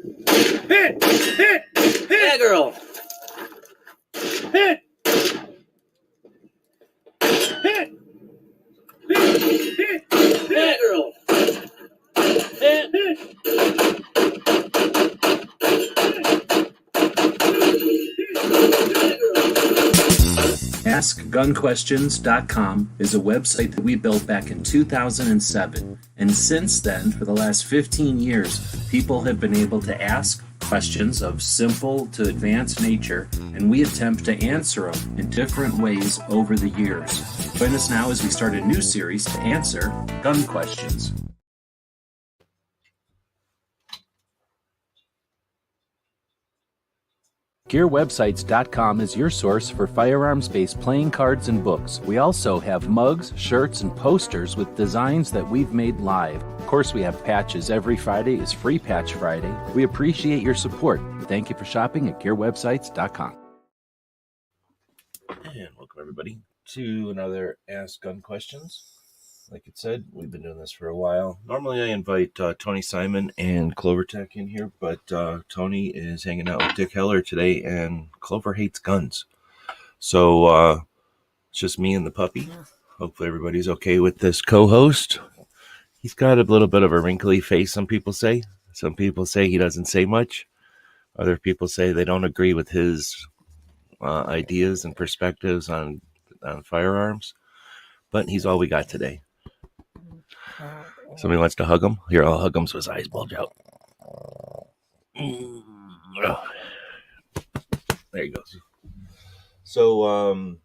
Hit! Hit! Hit! Yeah, girl. Hit! Hit! Hit! Hit! Yeah, girl. Hit! Hit! AskGunQuestions.com is a website that we built back in 2007, and since then, for the last 15 years, people have been able to ask questions of simple to advanced nature, and we attempt to answer them in different ways over the years. Join us now as we start a new series to answer gun questions. GearWebsites.com is your source for firearms-based playing cards and books. We also have mugs, shirts, and posters with designs that we've made live. Of course, we have patches. Every Friday is Free Patch Friday. We appreciate your support. Thank you for shopping at GearWebsites.com. And welcome, everybody, to another Ask Gun Questions. Like it said, we've been doing this for a while. Normally, I invite Tony Simon and Clovertech in here, but Tony is hanging out with Dick Heller today, and Clover hates guns. So it's just me and the puppy. Hopefully, everybody's okay with this co-host. He's got a little bit of a wrinkly face, some people say. Some people say he doesn't say much. Other people say they don't agree with his ideas and perspectives on firearms. But he's all we got today. Somebody wants to hug him? Here, I'll hug him so his eyes bulge out. There he goes. So,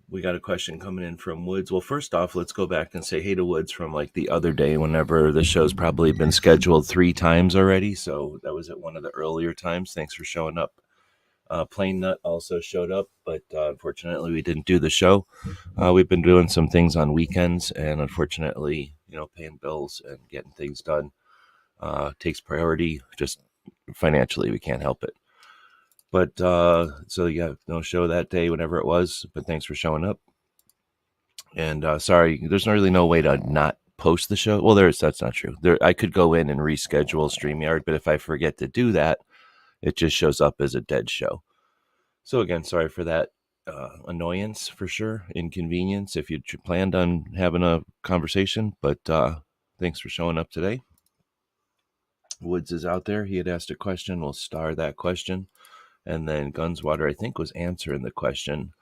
we got a question coming in from Woods. Well, first off, let's go back and say hey to Woods from like the other day whenever the show's probably been scheduled 3 times already. So that was at one of the earlier times. Thanks for showing up. Plain Nut also showed up, but unfortunately we didn't do the show. We've been doing some things on weekends, and unfortunately, paying bills and getting things done takes priority. Just financially, we can't help it. But so yeah, no show that day, whenever it was. But thanks for showing up. And sorry, there's really no way to not post the show. Well, that's not true. I could go in and reschedule StreamYard, but if I forget to do that, it just shows up as a dead show. So again, sorry for that annoyance, for sure, inconvenience if you planned on having a conversation, but thanks for showing up today. Woods is out there. He had asked a question. We'll star that question. And then Gunswater, I think, was answering the question.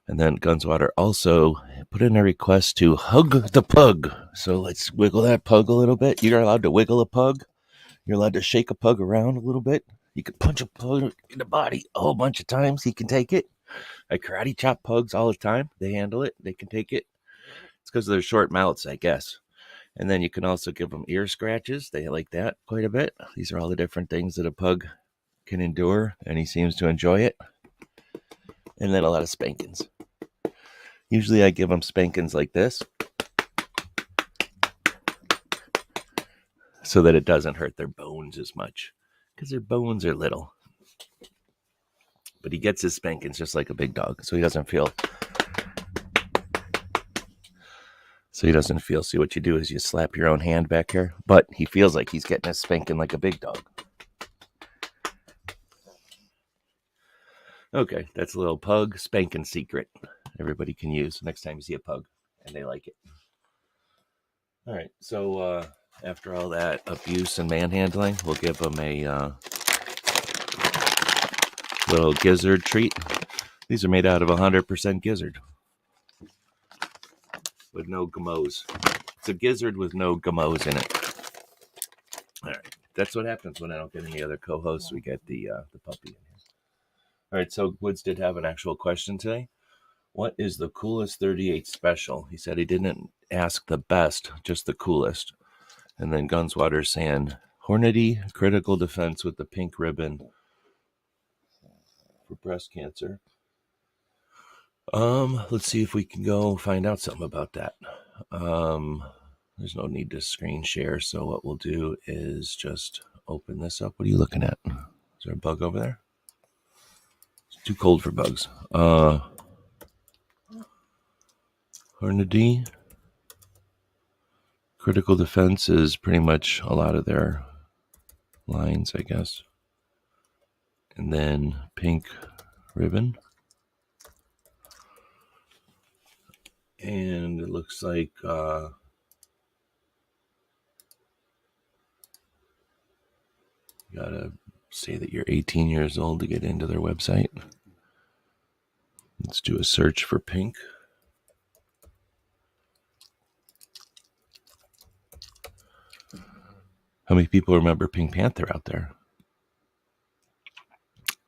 And then Gunswater also put in a request to hug the pug. So let's wiggle that pug a little bit. You're allowed to wiggle a pug. You're allowed to shake a pug around a little bit. You can punch a pug in the body a whole bunch of times. He can take it. I karate chop pugs all the time. They handle it. They can take it. It's because of their short mouths, I guess. And then you can also give them ear scratches. They like that quite a bit. These are all the different things that a pug can endure, and he seems to enjoy it. And then a lot of spankings. Usually I give them spankings like this so that it doesn't hurt their bones as much. Because their bones are little. But he gets his spankings just like a big dog. So he doesn't feel. See, what you do is you slap your own hand back here. But he feels like he's getting his spanking like a big dog. Okay, that's a little pug spanking secret everybody can use next time you see a pug. And they like it. All right, so after all that abuse and manhandling, we'll give them a little gizzard treat. These are made out of 100% gizzard with no gumos. It's a gizzard with no gumos in it. All right, that's what happens when I don't get any other co-hosts. We get the puppy in here. All right, so Woods did have an actual question today. What is the coolest 38 special? He said he didn't ask the best, just the coolest. And then Gunswater saying Hornady critical defense with the pink ribbon for breast cancer. Let's see if we can go find out something about that. There's no need to screen share, so what we'll do is just open this up. What are you looking at? Is there a bug over there? It's too cold for bugs. Hornady Critical Defense is pretty much a lot of their lines, I guess. And then pink ribbon. And it looks like you gotta say that you're 18 years old to get into their website. Let's do a search for pink. How many people remember Pink Panther out there?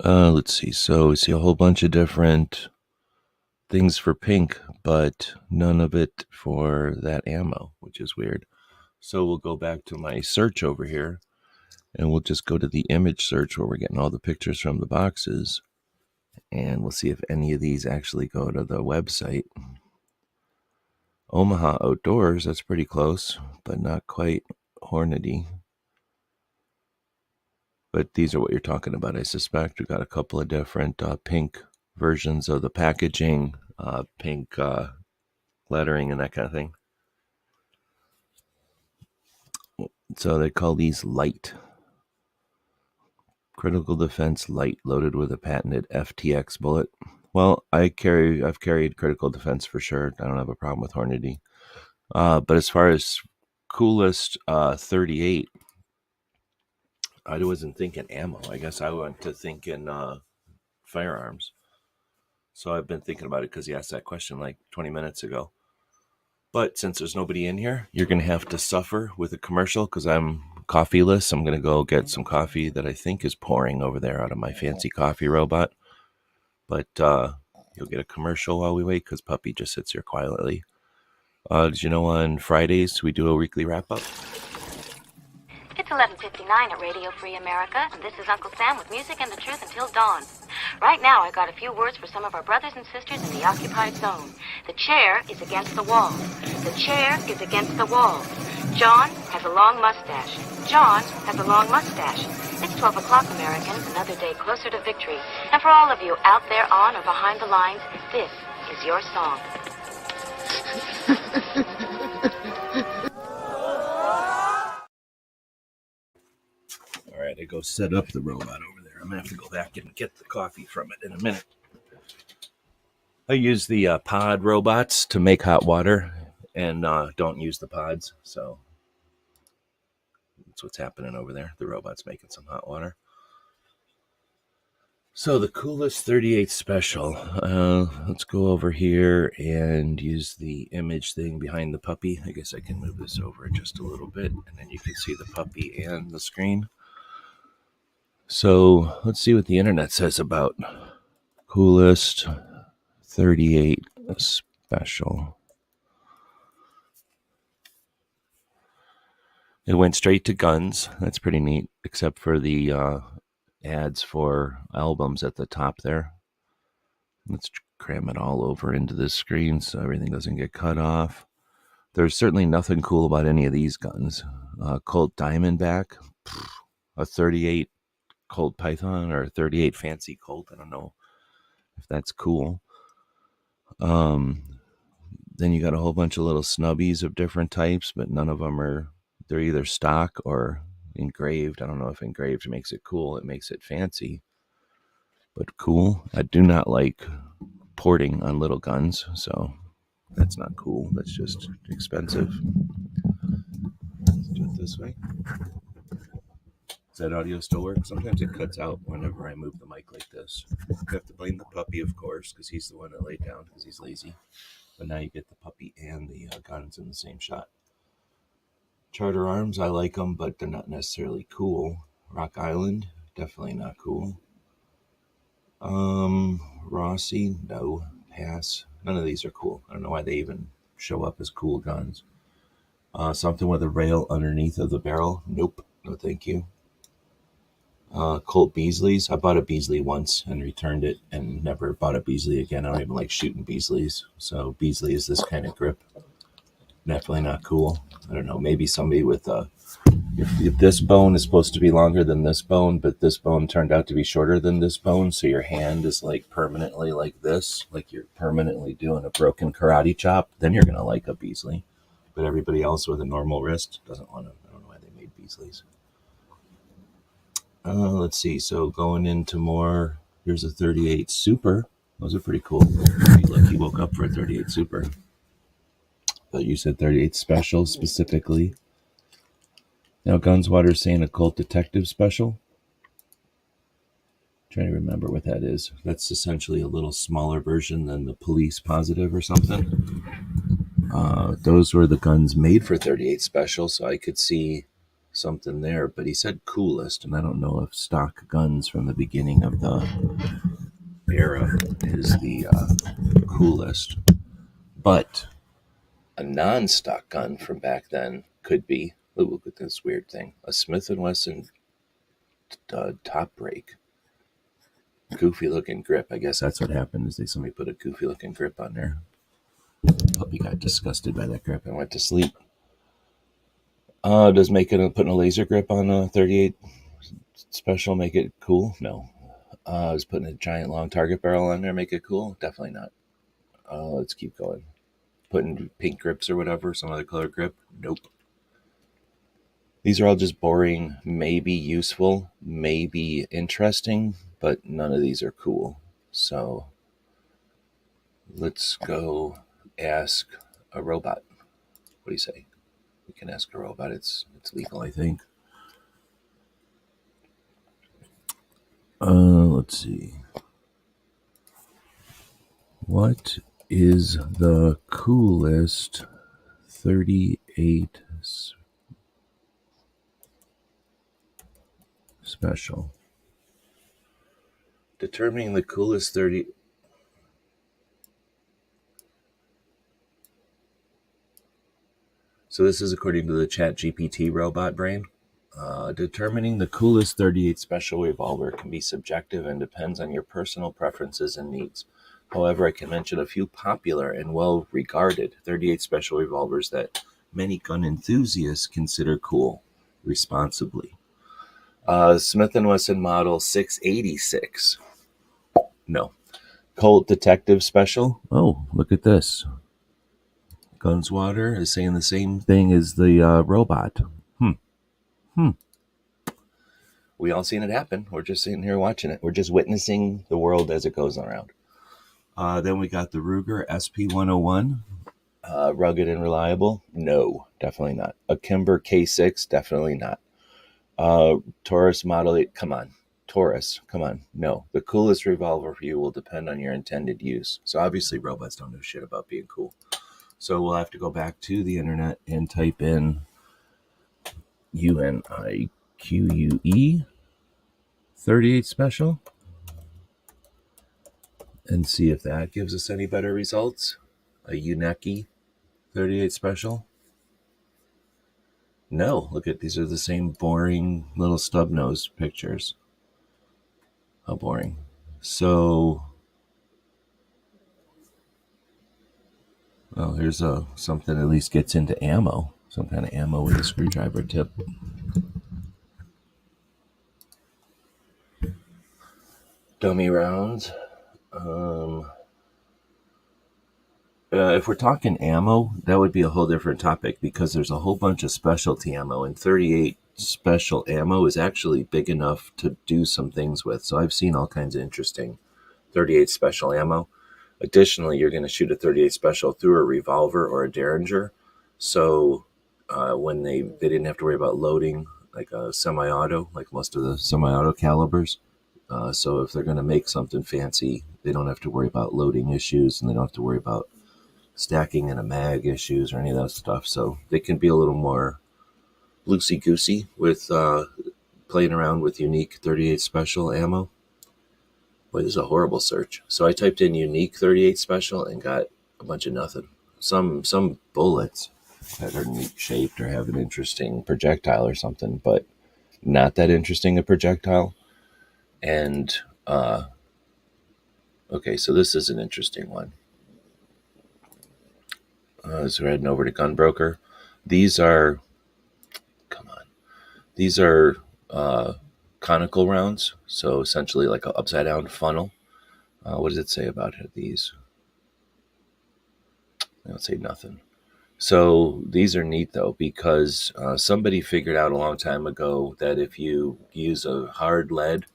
Let's see. So we see a whole bunch of different things for pink, but none of it for that ammo, which is weird. So we'll go back to my search over here, and we'll just go to the image search where we're getting all the pictures from the boxes, and we'll see if any of these actually go to the website. Omaha Outdoors, that's pretty close, but not quite Hornady. But these are what you're talking about, I suspect. We've got a couple of different pink versions of the packaging, pink lettering and that kind of thing. So they call these light. Critical Defense Light, loaded with a patented FTX bullet. Well, I've carried Critical Defense for sure. I don't have a problem with Hornady. But as far as coolest 38, I wasn't thinking ammo. I guess I went to thinking firearms. So I've been thinking about it because he asked that question like 20 minutes ago. But since there's nobody in here, you're going to have to suffer with a commercial because I'm coffeeless. I'm going to go get some coffee that I think is pouring over there out of my fancy coffee robot. But you'll get a commercial while we wait because Puppy just sits here quietly. Did you know on Fridays we do a weekly wrap-up? It's 11:59 at Radio Free America, and this is Uncle Sam with music and the truth until dawn. Right now, I got a few words for some of our brothers and sisters in the occupied zone. The chair is against the wall. The chair is against the wall. John has a long mustache. John has a long mustache. It's 12 o'clock, Americans, another day closer to victory. And for all of you out there on or behind the lines, this is your song. All right, I go set up the robot over there. I'm going to have to go back and get the coffee from it in a minute. I use the pod robots to make hot water and don't use the pods. So that's what's happening over there. The robot's making some hot water. So the coolest 38 special. Let's go over here and use the image thing behind the puppy. I guess I can move this over just a little bit, and then you can see the puppy and the screen. So let's see what the internet says about coolest 38 special. It went straight to guns. That's pretty neat, except for the ads for albums at the top there. Let's cram it all over into this screen so everything doesn't get cut off. There's certainly nothing cool about any of these guns. Colt Diamondback, a 38 Colt Python or a 38 Fancy Colt. I don't know if that's cool. Then you got a whole bunch of little snubbies of different types, but none of them they're either stock or engraved. I don't know if engraved makes it cool. It makes it fancy, but cool. I do not like porting on little guns, so that's not cool. That's just expensive. Let's do it this way. Does that audio still work? Sometimes it cuts out whenever I move the mic like this. You have to blame the puppy, of course, because he's the one that laid down because he's lazy. But now you get the puppy and the guns in the same shot. Charter Arms, I like them, but they're not necessarily cool. Rock Island, definitely not cool. Rossi, no, pass. None of these are cool. I don't know why they even show up as cool guns. Something with a rail underneath of the barrel, nope, no thank you. Colt Beasleys, I bought a Beasley once and returned it and never bought a Beasley again. I don't even like shooting Beasleys, so Beasley is this kind of grip. Definitely not cool. I don't know, maybe somebody with if this bone is supposed to be longer than this bone, but this bone turned out to be shorter than this bone, so your hand is like permanently like this, like you're permanently doing a broken karate chop, then you're gonna like a Beasley. but everybody else with a normal wrist doesn't want to. I don't know why they made Beasley's. Let's see. So going into more, here's a 38 Super. Those are pretty cool. Look, he woke up for a 38 Super. But you said 38 Special specifically. Now Gunswater's saying a Colt Detective Special. Trying to remember what that is. That's essentially a little smaller version than the Police Positive or something. Those were the guns made for 38 Special, so I could see something there. But he said coolest, and I don't know if stock guns from the beginning of the era is the coolest. But a non-stock gun from back then could be, look at this weird thing, a Smith & Wesson top break. Goofy looking grip. I guess that's what happened, is somebody put a goofy looking grip on there. Puppy got disgusted by that grip and went to sleep. Does putting a laser grip on a 38 Special make it cool? No. Is putting a giant long target barrel on there make it cool? Definitely not. Let's keep going. Putting pink grips or whatever, some other color grip? Nope. These are all just boring, maybe useful, maybe interesting, but none of these are cool. So let's go ask a robot. What do you say? We can ask a robot. It's legal, I think. Let's see. What is the coolest 38 Special? Determining the coolest 30. So this is according to the ChatGPT robot brain. Determining the coolest 38 Special revolver can be subjective and depends on your personal preferences and needs. However, I can mention a few popular and well-regarded 38 Special revolvers that many gun enthusiasts consider cool, responsibly. Smith & Wesson Model 686. No. Colt Detective Special. Oh, look at this. Gunswater is saying the same thing as the robot. We all seen it happen. We're just sitting here watching it. We're just witnessing the world as it goes around. Then we got the Ruger SP101. Rugged and reliable? No, definitely not. A Kimber K6? Definitely not. Taurus Model 8? Come on. Taurus? Come on. No. The coolest revolver for you will depend on your intended use. So obviously robots don't know shit about being cool. So we'll have to go back to the internet and type in UNIQUE 38 Special and see if that gives us any better results. A UNIQUE 38 Special. No, look at these are the same boring little stub nose pictures. How boring. So, well, here's something that at least gets into ammo. Some kind of ammo with a screwdriver tip. Dummy rounds. If we're talking ammo, that would be a whole different topic because there's a whole bunch of specialty ammo, and 38 Special ammo is actually big enough to do some things with. So I've seen all kinds of interesting 38 Special ammo. Additionally, you're going to shoot a 38 Special through a revolver or a Derringer. So when they didn't have to worry about loading like a semi-auto, like most of the semi-auto calibers. So if they're going to make something fancy, they don't have to worry about loading issues, and they don't have to worry about stacking in a mag issues or any of that stuff. So they can be a little more loosey-goosey with playing around with unique 38 Special ammo. Boy, this is a horrible search. So I typed in unique 38 Special and got a bunch of nothing. Some bullets that are neat shaped or have an interesting projectile or something, but not that interesting a projectile. And okay, so this is an interesting one. So we're heading over to Gunbroker. These are conical rounds, so essentially like an upside down funnel. What does it say about these? I don't say nothing. So these are neat though, because somebody figured out a long time ago that if you use a hard lead,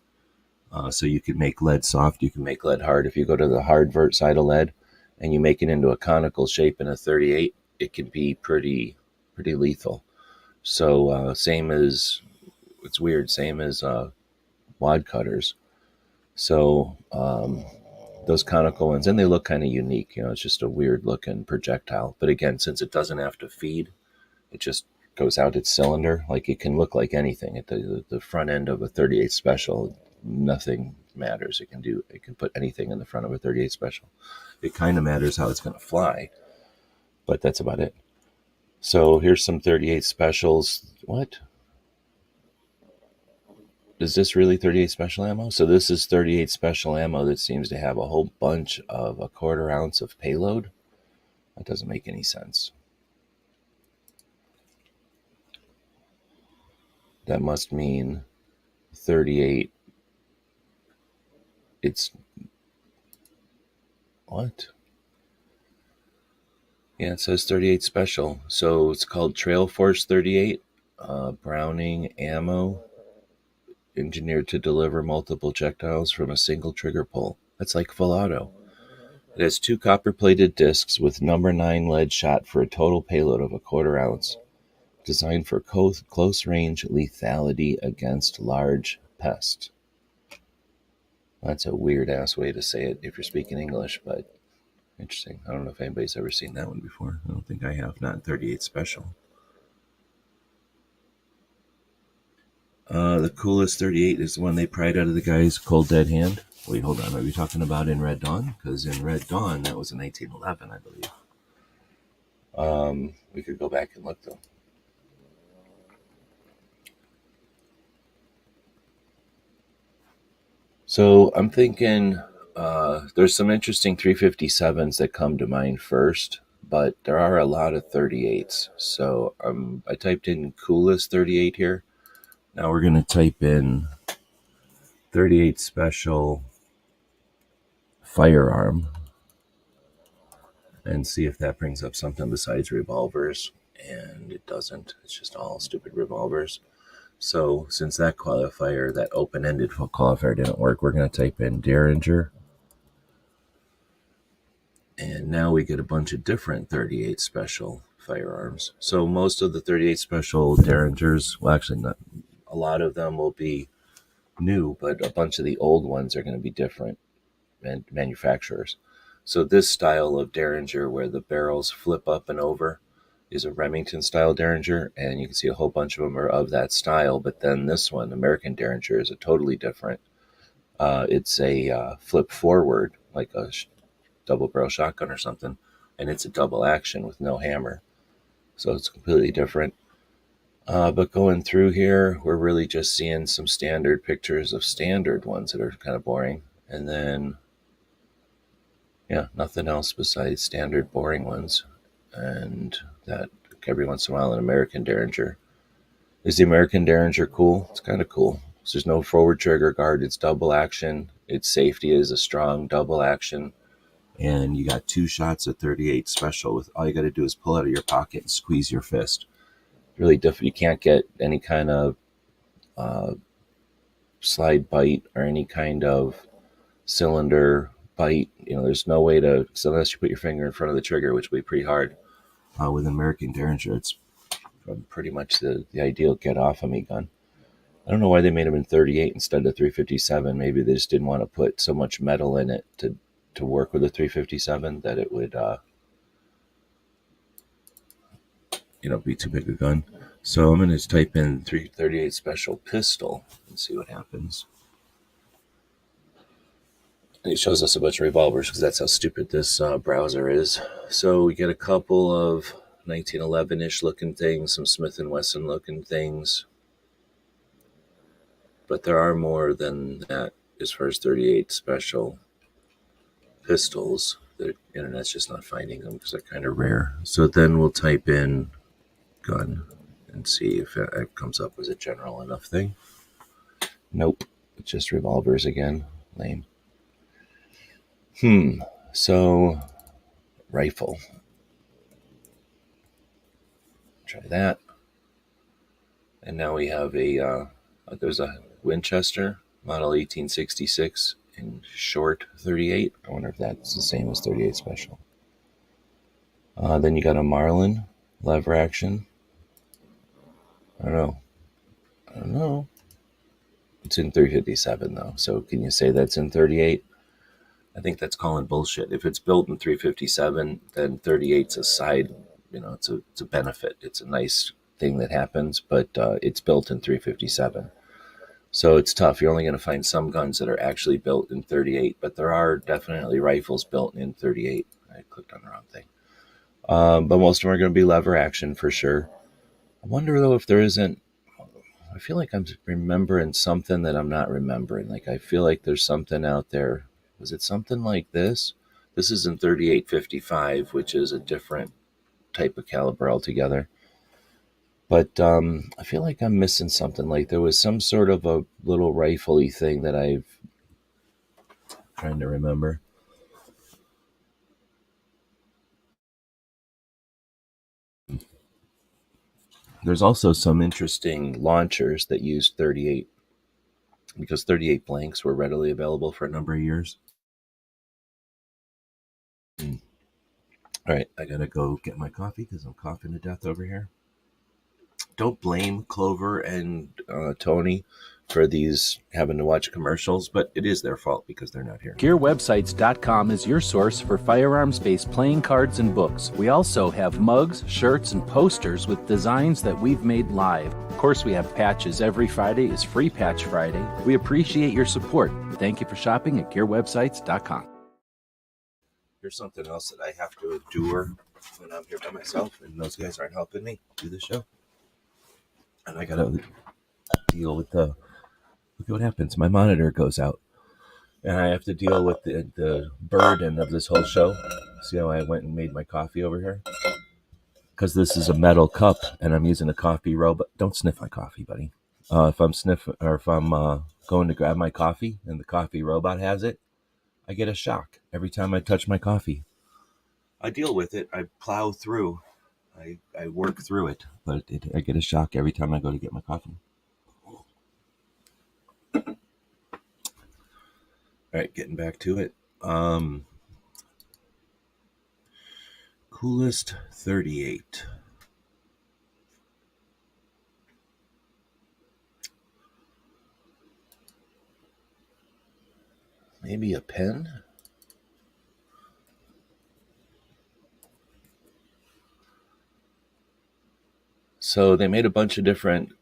so you can make lead soft, you can make lead hard. If you go to the hard vert side of lead and you make it into a conical shape in a 38, it can be pretty lethal. So same as, it's weird, same as wad cutters. So those conical ones, and they look kind of unique. It's just a weird looking projectile. But again, since it doesn't have to feed, it just goes out its cylinder. Like, it can look like anything. At the front end of a 38 special, nothing matters. It can put anything in the front of a 38 special. It kind of matters how it's going to fly, but that's about it. So here's some 38 specials. What? Is this really 38 special ammo? So this is 38 special ammo that seems to have a whole bunch of a 1/4 ounce of payload. That doesn't make any sense. That must mean 38. It's what? Yeah, it says 38 special. So it's called Trail Force 38, Browning ammo, engineered to deliver multiple projectiles from a single trigger pull. That's like full auto. It has 2 copper-plated discs with number 9 lead shot for a total payload of a 1/4 ounce, designed for close-range lethality against large pests. That's a weird-ass way to say it if you're speaking English, but interesting. I don't know if anybody's ever seen that one before. I don't think I have. Not 38 special. The coolest 38 is the one they pried out of the guy's cold dead hand. Wait, hold on. Are we talking about in Red Dawn? Because in Red Dawn, that was in 1911, I believe. We could go back and look, though. So I'm thinking there's some interesting 357s that come to mind first, but there are a lot of 38s. So I typed in coolest 38 here. Now we're going to type in 38 special firearm and see if that brings up something besides revolvers. And it doesn't. It's just all stupid revolvers. So since that qualifier, that open-ended qualifier didn't work, we're going to type in Derringer. And now we get a bunch of different 38 special firearms. So most of the 38 special Derringers, well, actually not, a lot of them will be new, but a bunch of the old ones are going to be different manufacturers. So this style of Derringer, where the barrels flip up and over, is a Remington style Derringer, and you can see a whole bunch of them are of that style. But then this one, American Derringer, is a totally different. It's a flip forward, like a double barrel shotgun or something, and it's a double action with no hammer. So it's completely different. But going through here, we're really just seeing some standard pictures of standard ones that are kind of boring. And then, yeah, nothing else besides standard boring ones. And that every once in a while an American Derringer. Is the American Derringer cool? It's kind of cool. So there's no forward trigger guard. It's double action. Its safety is a strong double action. And you got 2 shots of 38 special. With all you got to do is pull out of your pocket and squeeze your fist. Really different. You can't get any kind of slide bite or any kind of cylinder bite. There's no way to, so unless you put your finger in front of the trigger, which would be pretty hard. With American Derringer, it's pretty much the ideal get off of me gun. I don't know why they made them in 38 instead of 357. Maybe they just didn't want to put so much metal in it to work with a 357 that it would be too big a gun. So I'm going to type in 338 special pistol and see what happens. And it shows us a bunch of revolvers because that's how stupid this browser is. So we get a couple of 1911-ish looking things, some Smith & Wesson looking things. But there are more than that as far as 38 special pistols. The internet's just not finding them because they're kind of rare. So then we'll type in gun and see if it comes up as a general enough thing. Nope. It's just revolvers again. Lame. So rifle. Try that. And now we have there's a Winchester model 1866 in short 38. I wonder if that's the same as 38 special. Then you got a Marlin lever action. I don't know. It's in 357 though. So can you say that's in 38? I think that's calling bullshit. If it's built in 357, then 38's a side. It's a benefit. It's a nice thing that happens, but it's built in 357. So it's tough. You're only going to find some guns that are actually built in 38, but there are definitely rifles built in 38. I clicked on the wrong thing. But most of them are going to be lever action for sure. I wonder though if there isn't. I feel like I'm remembering something that I'm not remembering. Like I feel like there's something out there. Was it something like this? This is in 3855, which is a different type of caliber altogether. But I feel like I'm missing something. Like there was some sort of a little rifle-y thing that I'm trying to remember. There's also some interesting launchers that use 38 because 38 blanks were readily available for a number of years. All right, I gotta go get my coffee because I'm coughing to death over here. Don't blame Clover and Tony for these having to watch commercials, but it is their fault because they're not here. GearWebsites.com is your source for firearms-based playing cards and books. We also have mugs, shirts, and posters with designs that we've made live. Of course, we have patches. Every Friday is Free Patch Friday. We appreciate your support. Thank you for shopping at GearWebsites.com. Here's something else that I have to endure when I'm here by myself, and those guys aren't helping me do the show. And I gotta deal with look at what happens. My monitor goes out, and I have to deal with the burden of this whole show. See how I went and made my coffee over here? Because this is a metal cup, and I'm using a coffee robot. Don't sniff my coffee, buddy. If I'm going to grab my coffee, and the coffee robot has it, I get a shock every time I touch my coffee. I deal with it. I plow through. I work through it, but I get a shock every time I go to get my coffee. All right, getting back to it. Coolest 38. Maybe a pen? So they made a bunch of different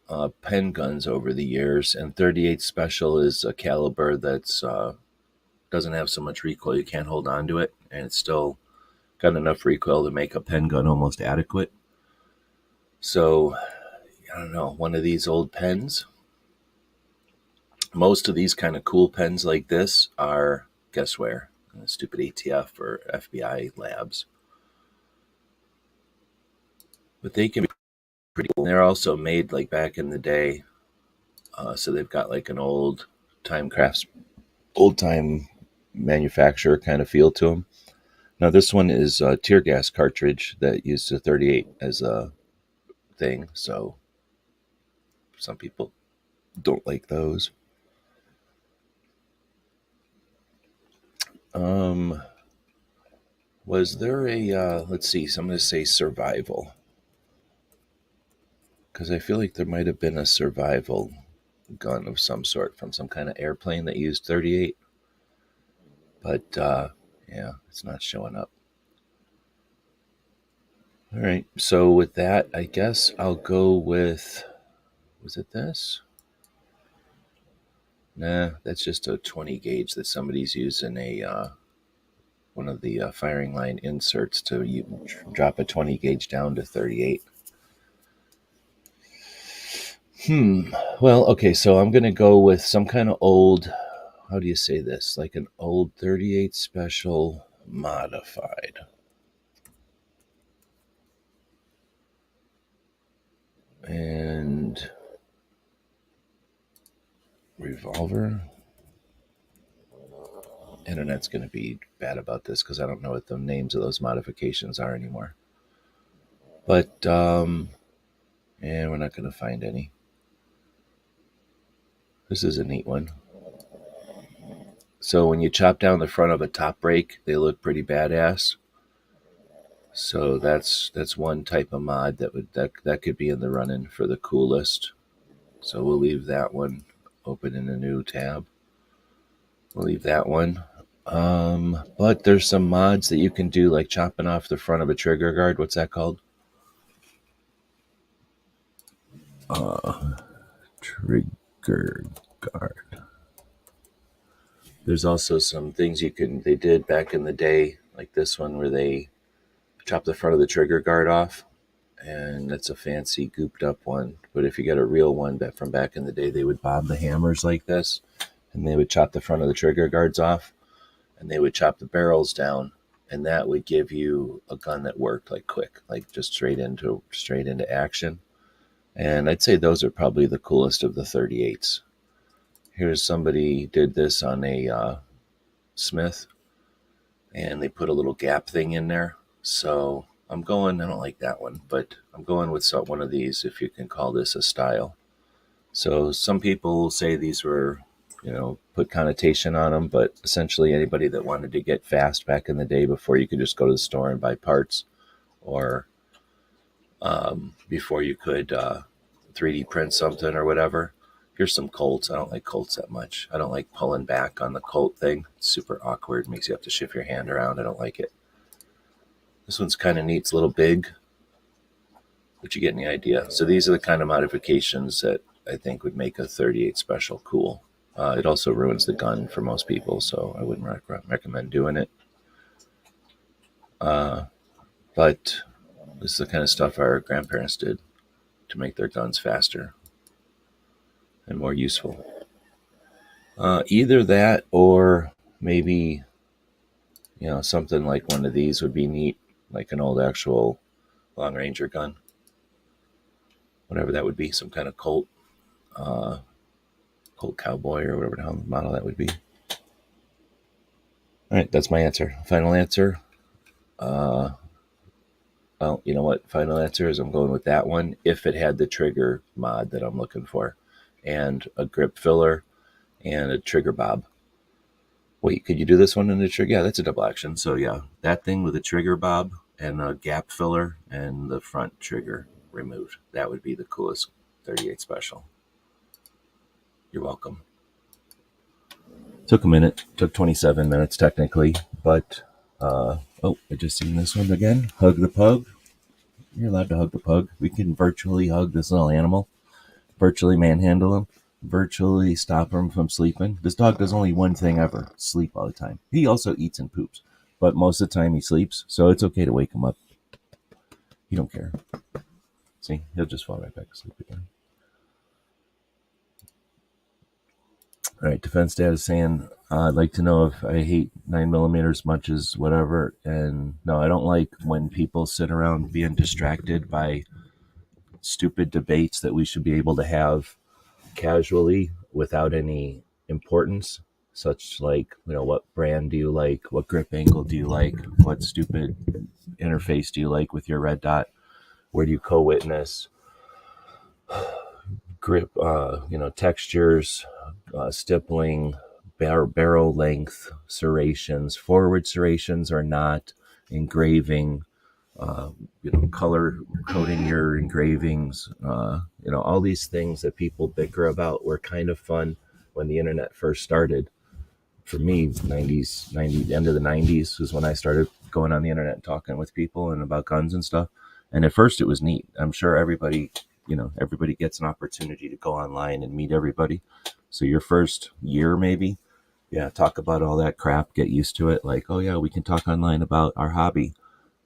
pen guns over the years, and 38 Special is a caliber that's doesn't have so much recoil. You can't hold on to it, and it's still got enough recoil to make a pen gun almost adequate. So, I don't know, one of these old pens. Most of these kind of cool pens like this are, guess where? Stupid ATF or FBI labs. But they can be pretty cool. They're also made like back in the day. So they've got like an old time manufacturer kind of feel to them. Now this one is a tear gas cartridge that used a 38 as a thing. So some people don't like those. Was there a, let's see, so I'm going to say survival. Because I feel like there might have been a survival gun of some sort from some kind of airplane that used 38. But, yeah, it's not showing up. All right, so with that, I guess I'll go with, was it this? Nah, that's just a 20 gauge that somebody's using one of the firing line inserts to drop a 20 gauge down to 38. Well, okay, so I'm going to go with some kind of old, how do you say this? Like an old 38 Special modified. And revolver. Internet's going to be bad about this because I don't know what the names of those modifications are anymore. But And we're not going to find any. This is a neat one. So when you chop down the front of a top brake, they look pretty badass. So that's one type of mod that could be in the running for the coolest. So we'll leave that one open in a new tab. We'll leave that one. But there's some mods that you can do, like chopping off the front of a trigger guard. What's that called? Trigger guard. There's also some things they did back in the day, like this one where they chop the front of the trigger guard off, and that's a fancy gooped up one. But if you get a real one from back in the day, they would bob the hammers like this, and they would chop the front of the trigger guards off, and they would chop the barrels down, and that would give you a gun that worked like quick, like just straight into action. And I'd say those are probably the coolest of the 38s. Here's somebody did this on a Smith, and they put a little gap thing in there. So I don't like that one, but I'm going with one of these, if you can call this a style. So some people say these were, put connotation on them, but essentially anybody that wanted to get fast back in the day, before you could just go to the store and buy parts, or before you could 3D print something or whatever. Here's some Colts. I don't like Colts that much. I don't like pulling back on the Colt thing. It's super awkward. It makes you have to shift your hand around. I don't like it. This one's kind of neat. It's a little big, but you get the idea. So these are the kind of modifications that I think would make a 38 Special cool. It also ruins the gun for most people, so I wouldn't recommend doing it. But this is the kind of stuff our grandparents did to make their guns faster and more useful. Either that, or maybe, something like one of these would be neat, like an old actual long ranger gun, whatever that would be, some kind of Colt Cowboy, or whatever the hell model that would be. All right, that's my answer. Final answer. Well, you know what? Final answer is I'm going with that one if it had the trigger mod that I'm looking for, and a grip filler and a trigger bob. Wait, could you do this one in the trigger? Yeah, that's a double action. So yeah, that thing with a trigger bob and a gap filler and the front trigger removed. That would be the coolest 38 Special. You're welcome. Took a minute. Took 27 minutes technically, but I just seen this one again. Hug the pug. You're allowed to hug the pug. We can virtually hug this little animal, virtually manhandle him, virtually stop him from sleeping. This dog does only one thing ever: sleep all the time. He also eats and poops, but most of the time he sleeps, so it's okay to wake him up. He don't care. See, he'll just fall right back asleep again. All right, Defense Dad is saying, I'd like to know if I hate 9mm as much as whatever. And no, I don't like when people sit around being distracted by stupid debates that we should be able to have casually without any importance, such like, what brand do you like? What grip angle do you like? What stupid interface do you like with your red dot? Where do you co-witness? Grip, textures, stippling, barrel length, serrations, forward serrations or not, engraving, color coding your engravings, all these things that people bicker about were kind of fun when the internet first started. For me, end of the 90s was when I started going on the internet and talking with people and about guns and stuff. And at first it was neat. I'm sure everybody gets an opportunity to go online and meet everybody. So your first year, maybe, talk about all that crap, get used to it. Like, oh yeah, we can talk online about our hobby.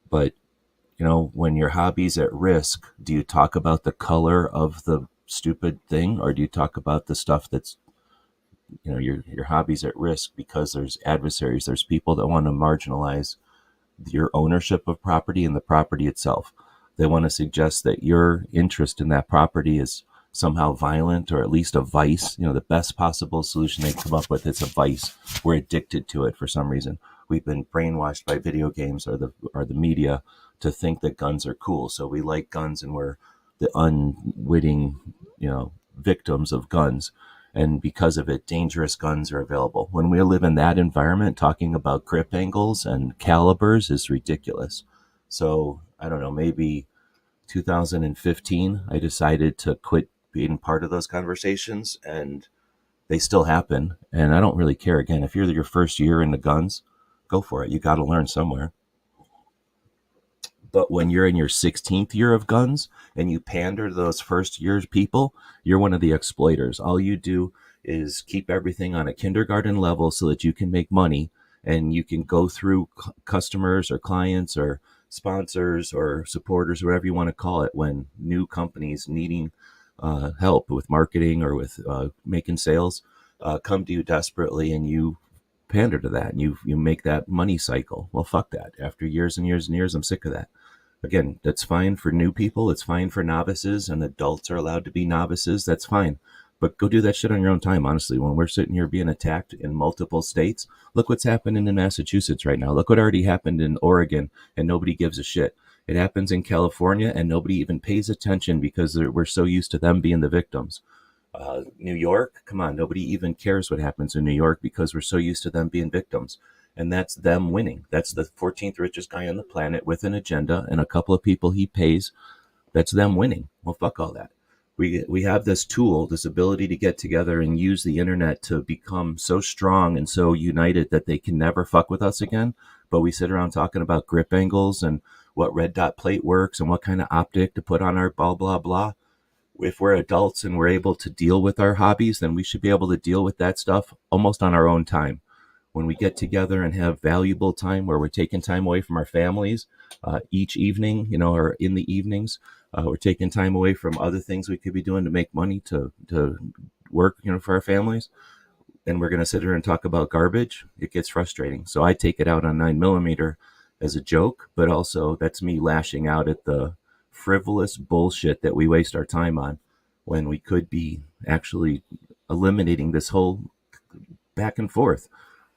But, when your hobby's at risk, do you talk about the color of the stupid thing? Or do you talk about the stuff that's, your hobby's at risk because there's adversaries, there's people that want to marginalize your ownership of property and the property itself. They want to suggest that your interest in that property is somehow violent, or at least a vice. The best possible solution they come up with, it's a vice. We're addicted to it for some reason. We've been brainwashed by video games or the media to think that guns are cool. So we like guns and we're the unwitting, victims of guns. And because of it, dangerous guns are available. When we live in that environment, talking about grip angles and calibers is ridiculous. So I don't know, maybe 2015, I decided to quit being part of those conversations, and they still happen. And I don't really care. Again, if you're your first year into guns, go for it. You got to learn somewhere. But when you're in your 16th year of guns and you pander to those first year's people, you're one of the exploiters. All you do is keep everything on a kindergarten level so that you can make money, and you can go through customers or clients or sponsors or supporters, whatever you want to call it, when new companies needing help with marketing or with making sales come to you desperately, and you pander to that, and you make that money cycle. Well, fuck that. After years and years and years, I'm sick of that. Again, that's fine for new people. It's fine for novices, and adults are allowed to be novices. That's fine. But go do that shit on your own time, honestly. When we're sitting here being attacked in multiple states, look what's happening in Massachusetts right now. Look what already happened in Oregon, and nobody gives a shit. It happens in California, and nobody even pays attention because we're so used to them being the victims. New York, come on, nobody even cares what happens in New York because we're so used to them being victims. And that's them winning. That's the 14th richest guy on the planet with an agenda and a couple of people he pays. That's them winning. Well, fuck all that. We have this tool, this ability to get together and use the internet to become so strong and so united that they can never fuck with us again. But we sit around talking about grip angles and what red dot plate works and what kind of optic to put on our blah, blah, blah. If we're adults and we're able to deal with our hobbies, then we should be able to deal with that stuff almost on our own time. When we get together and have valuable time where we're taking time away from our families each evening, or in the evenings, we're taking time away from other things we could be doing to make money to work, for our families. And we're going to sit here and talk about garbage. It gets frustrating. So I take it out on 9mm as a joke, but also that's me lashing out at the frivolous bullshit that we waste our time on when we could be actually eliminating this whole back and forth.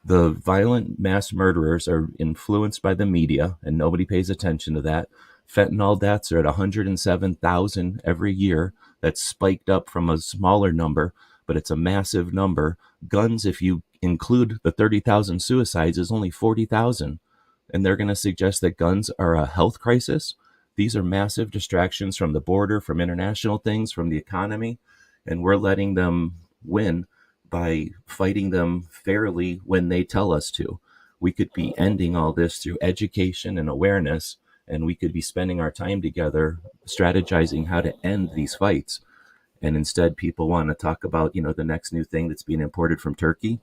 The violent mass murderers are influenced by the media, and nobody pays attention to that. Fentanyl deaths are at 107,000 every year. That's spiked up from a smaller number, but it's a massive number. Guns, if you include the 30,000 suicides, is only 40,000. And they're going to suggest that guns are a health crisis. These are massive distractions from the border, from international things, from the economy, and we're letting them win by fighting them fairly when they tell us to. We could be ending all this through education and awareness, and we could be spending our time together strategizing how to end these fights. And instead, people want to talk about, the next new thing that's being imported from Turkey.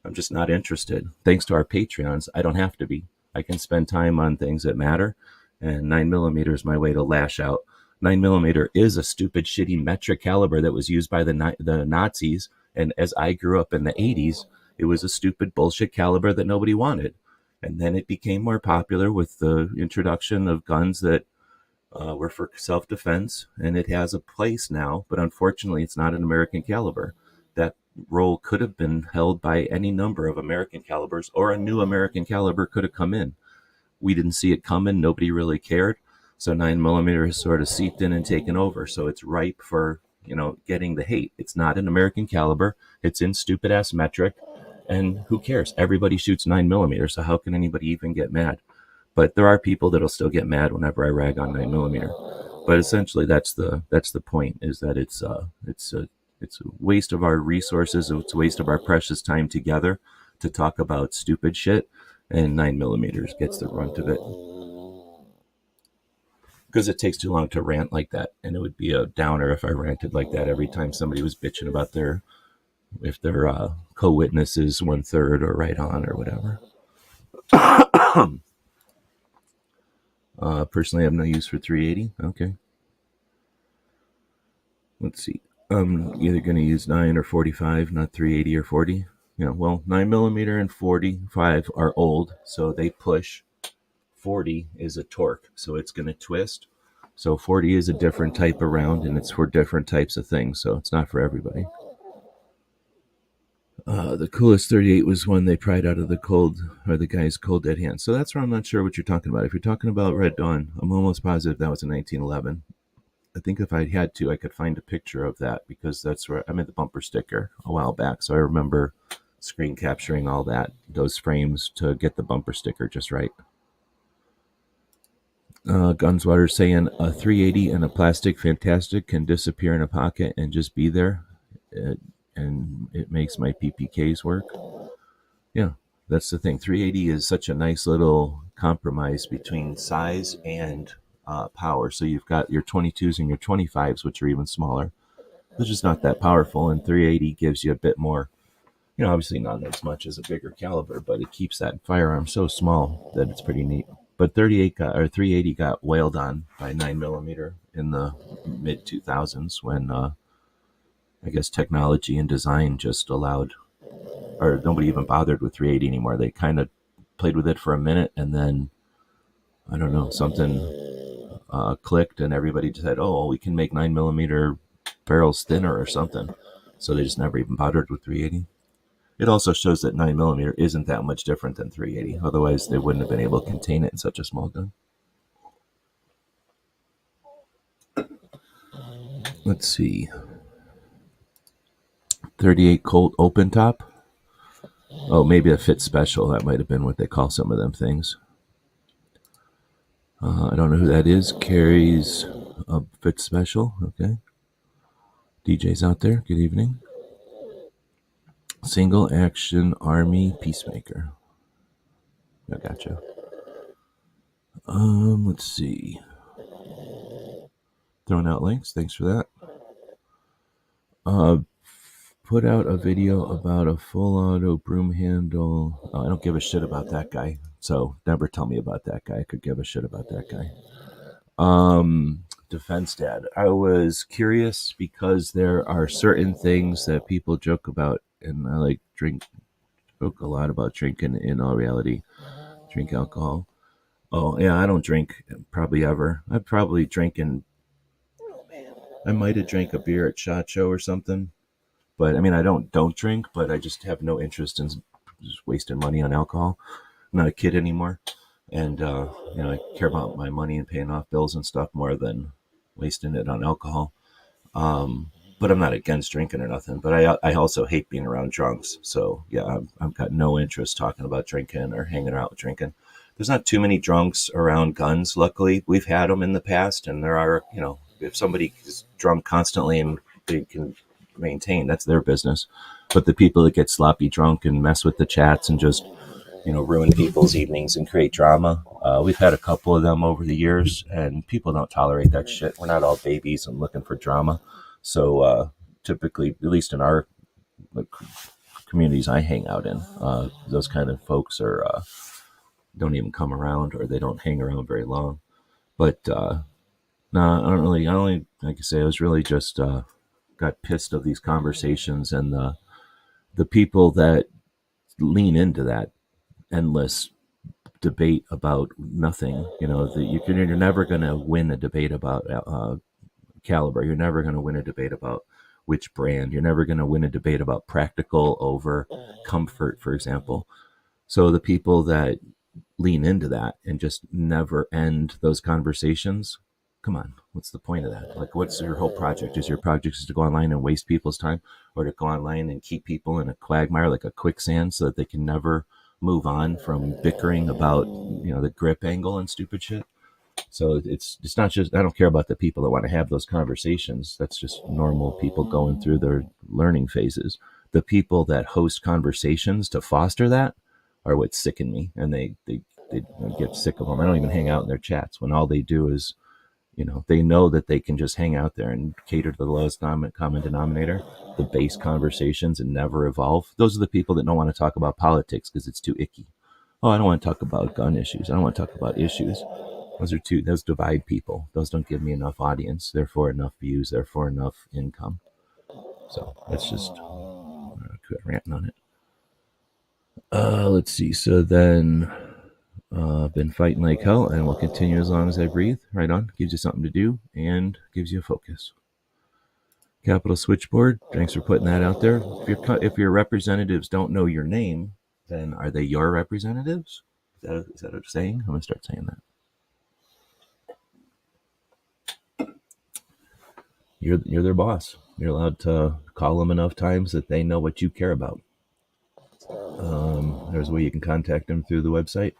I'm just not interested. Thanks to our Patreons, I don't have to be. I can spend time on things that matter, and 9mm is my way to lash out. 9mm is a stupid, shitty metric caliber that was used by the Nazis. And as I grew up in the 80s, it was a stupid bullshit caliber that nobody wanted. And then it became more popular with the introduction of guns that were for self-defense, and it has a place now, but unfortunately it's not an American caliber. That role could have been held by any number of American calibers, or a new American caliber could have come in. We didn't see it coming. Nobody really cared. So 9mm has sort of seeped in and taken over. So it's ripe for, getting the hate. It's not an American caliber. It's in stupid ass metric. And who cares? Everybody shoots 9mm. So how can anybody even get mad? But there are people that'll still get mad whenever I rag on 9mm. But essentially that's the point, is that it's a waste of our resources. It's a waste of our precious time together to talk about stupid shit. And 9mm gets the brunt of it. Because it takes too long to rant like that. And it would be a downer if I ranted like that every time somebody was bitching about if their co-witnesses 1/3 or right on or whatever. Personally, I have no use for 380. Okay. Let's see. I'm either going to use 9 or 45, not 380 or 40. 9mm and 45 are old, so they push. 40 is a torque, so it's going to twist. So 40 is a different type of round, and it's for different types of things, so it's not for everybody. The coolest 38 was one they pried out of the guy's cold dead hand. So that's where I'm not sure what you're talking about. If you're talking about Red Dawn, I'm almost positive that was in 1911. I think if I had to, I could find a picture of that because that's where I made the bumper sticker a while back. So I remember screen capturing all those frames to get the bumper sticker just right. Gunswater saying a 380 and a plastic fantastic can disappear in a pocket and just be there. And it makes my PPKs work. Yeah, that's the thing. 380 is such a nice little compromise between size and power. So you've got your 22s and your 25s, which are even smaller. They're just not that powerful. And 380 gives you a bit more, obviously not as much as a bigger caliber, but it keeps that firearm so small that it's pretty neat. But 380 got wailed on by 9mm in the mid 2000s when I guess technology and design just allowed, or nobody even bothered with 380 anymore. They kind of played with it for a minute, and then I don't know, something clicked, and everybody said, "Oh, we can make 9mm barrels thinner or something." So they just never even bothered with 380. It also shows that 9mm isn't that much different than 380. Otherwise, they wouldn't have been able to contain it in such a small gun. Let's see. 38 Colt open top. Oh, maybe a fit special. That might have been what they call some of them things. I don't know who that is. Carries a fit special. Okay. DJ's out there. Good evening. Single action army peacemaker. I gotcha. Let's see. Throwing out links. Thanks for that. Put out a video about a full auto broom handle. I don't give a shit about that guy. So never tell me about that guy. I could give a shit about that guy. Defense Dad. I was curious because there are certain things that people joke about, and I joke a lot about drinking. In all reality, drink alcohol. Oh yeah, I don't drink probably ever. I probably I might have drank a beer at SHOT Show or something. But I mean, I don't drink, but I just have no interest in just wasting money on alcohol. I'm not a kid anymore, and I care about my money and paying off bills and stuff more than wasting it on alcohol. But I'm not against drinking or nothing. But I also hate being around drunks. So yeah, I've got no interest talking about drinking or hanging out with drinking. There's not too many drunks around guns. Luckily, we've had them in the past, and there are, if somebody is drunk constantly and they can maintain, that's their business. But the people that get sloppy drunk and mess with the chats and just ruin people's evenings and create drama, we've had a couple of them over the years, and people don't tolerate that shit. We're not all babies and looking for drama. So typically, at least in our communities I hang out in, those kind of folks are don't even come around, or they don't hang around very long. But no, I don't really. I only, like I say, I was really just got pissed of these conversations and the people that lean into that endless debate about nothing. You're never going to win a debate about caliber. You're never going to win a debate about which brand. You're never going to win a debate about practical over comfort, for example. So the people that lean into that and just never end those conversations, come on, what's the point of that? Like, what's your whole project? Is your project is to go online and waste people's time, or to go online and keep people in a quagmire, like a quicksand, so that they can never move on from bickering about the grip angle and stupid shit? So it's not just, I don't care about the people that want to have those conversations. That's just normal people going through their learning phases. The people that host conversations to foster that are what sicken me, and they get sick of them. I don't even hang out in their chats when all they do is, they know that they can just hang out there and cater to the lowest common denominator, the base conversations, and never evolve. Those are the people that don't want to talk about politics because it's too icky. Oh, I don't want to talk about gun issues. I don't want to talk about issues. Those divide people. Those don't give me enough audience, therefore enough views, therefore enough income. So that's just quit ranting on it. Let's see. So then been fighting like hell and will continue as long as I breathe. Right on. Gives you something to do and gives you a focus. Capital Switchboard. Thanks for putting that out there. If your representatives don't know your name, then are they your representatives? Is that a saying? I'm going to start saying that. you're their boss. You're allowed to call them enough times that they know what you care about. There's a way you can contact them through the website.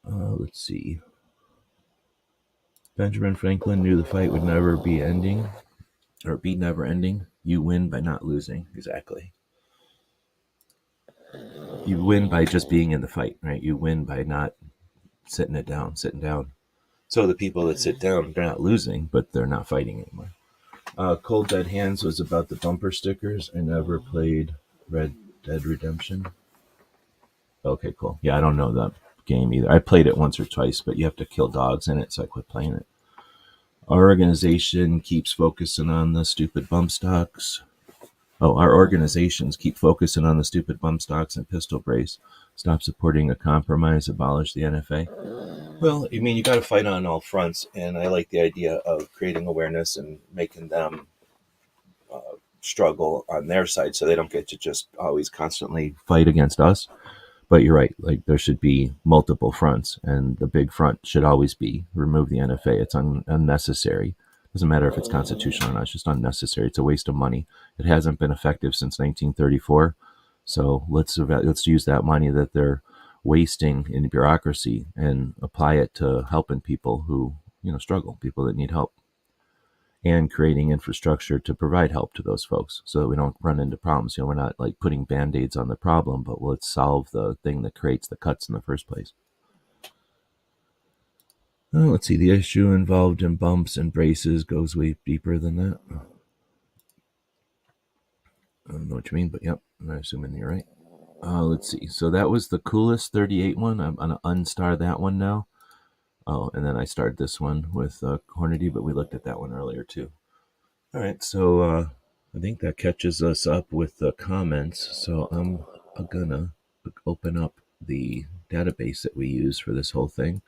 Let's see. Benjamin Franklin knew the fight would never be ending, or be never ending. You win by not losing. Exactly. You win by just being in the fight, right? You win by not sitting down. So the people that sit down, they're not losing, but they're not fighting anymore. Cold Dead Hands was about the bumper stickers. I never played Red Dead Redemption. Okay, cool. Yeah, I don't know that game either. I played it once or twice, but you have to kill dogs in it, so I quit playing it. Our organization keeps focusing on the stupid bump stocks. Our organizations keep focusing on the stupid bump stocks and pistol brace. Stop supporting a compromise, abolish the NFA. Well, I mean, you got to fight on all fronts, and I like the idea of creating awareness and making them struggle on their side so they don't get to just always constantly fight against us. But you're right, like there should be multiple fronts, and the big front should always be remove the NFA. It's unnecessary. Doesn't matter if it's constitutional or not, it's just unnecessary. It's a waste of money. It hasn't been effective since 1934. So let's use that money that they're wasting in bureaucracy and apply it to helping people who, struggle, people that need help, and creating infrastructure to provide help to those folks so that we don't run into problems. We're not like putting band-aids on the problem, but let's solve the thing that creates the cuts in the first place. Let's see. The issue involved in bumps and braces goes way deeper than that. I don't know what you mean, but yep, I'm assuming you're right. Let's see. So that was the coolest 38 one. I'm going to unstar that one now. Oh, and then I started this one with Hornady, but we looked at that one earlier too. All right, so I think that catches us up with the comments. So I'm going to open up the database that we use for this whole thing.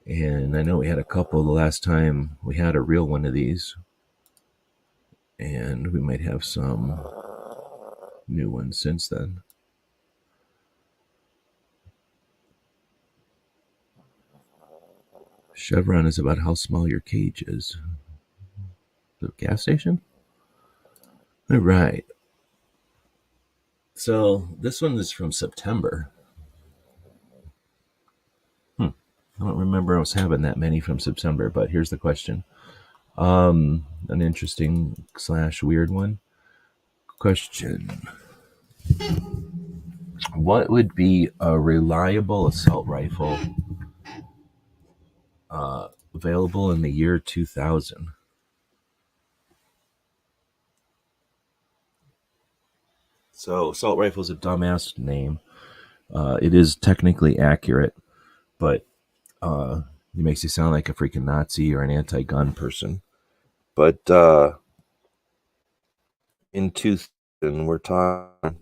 And I know we had a couple the last time we had a real one of these. And we might have some new ones since then. Chevron is about how small your cage is. The gas station? All right. So this one is from September. I don't remember us having that many from September, but here's the question. An interesting / weird one. Question. What would be a reliable assault rifle available in the year 2000? So assault rifle is a dumbass name. It is technically accurate, but it makes you sound like a freaking Nazi or an anti-gun person. But in 2000, we're talking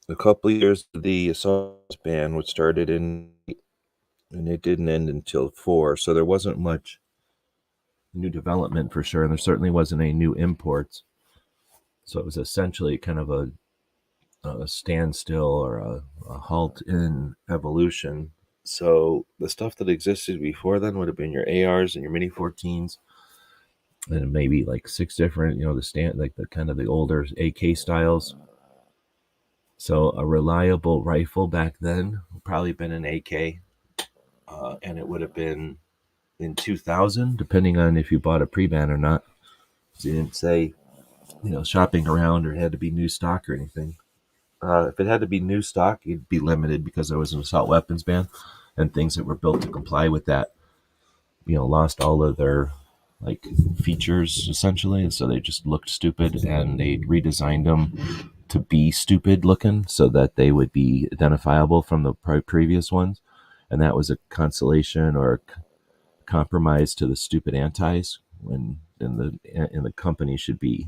a couple of years of the assault ban, which started and it didn't end until 4. So there wasn't much new development for sure, and there certainly wasn't any new imports. So it was essentially kind of a standstill or a halt in evolution. So the stuff that existed before then would have been your ARs and your Mini 14s, and maybe like 6 different, the kind of the older AK styles. So a reliable rifle back then would probably been an AK, and it would have been in 2000, depending on if you bought a pre-ban or not. So you didn't say, shopping around or it had to be new stock or anything. If it had to be new stock, it'd be limited because there was an assault weapons ban, and things that were built to comply with that, lost all of their features essentially, and so they just looked stupid, and they redesigned them to be stupid looking so that they would be identifiable from the previous ones, and that was a consolation or compromise to the stupid antis, when in the company should be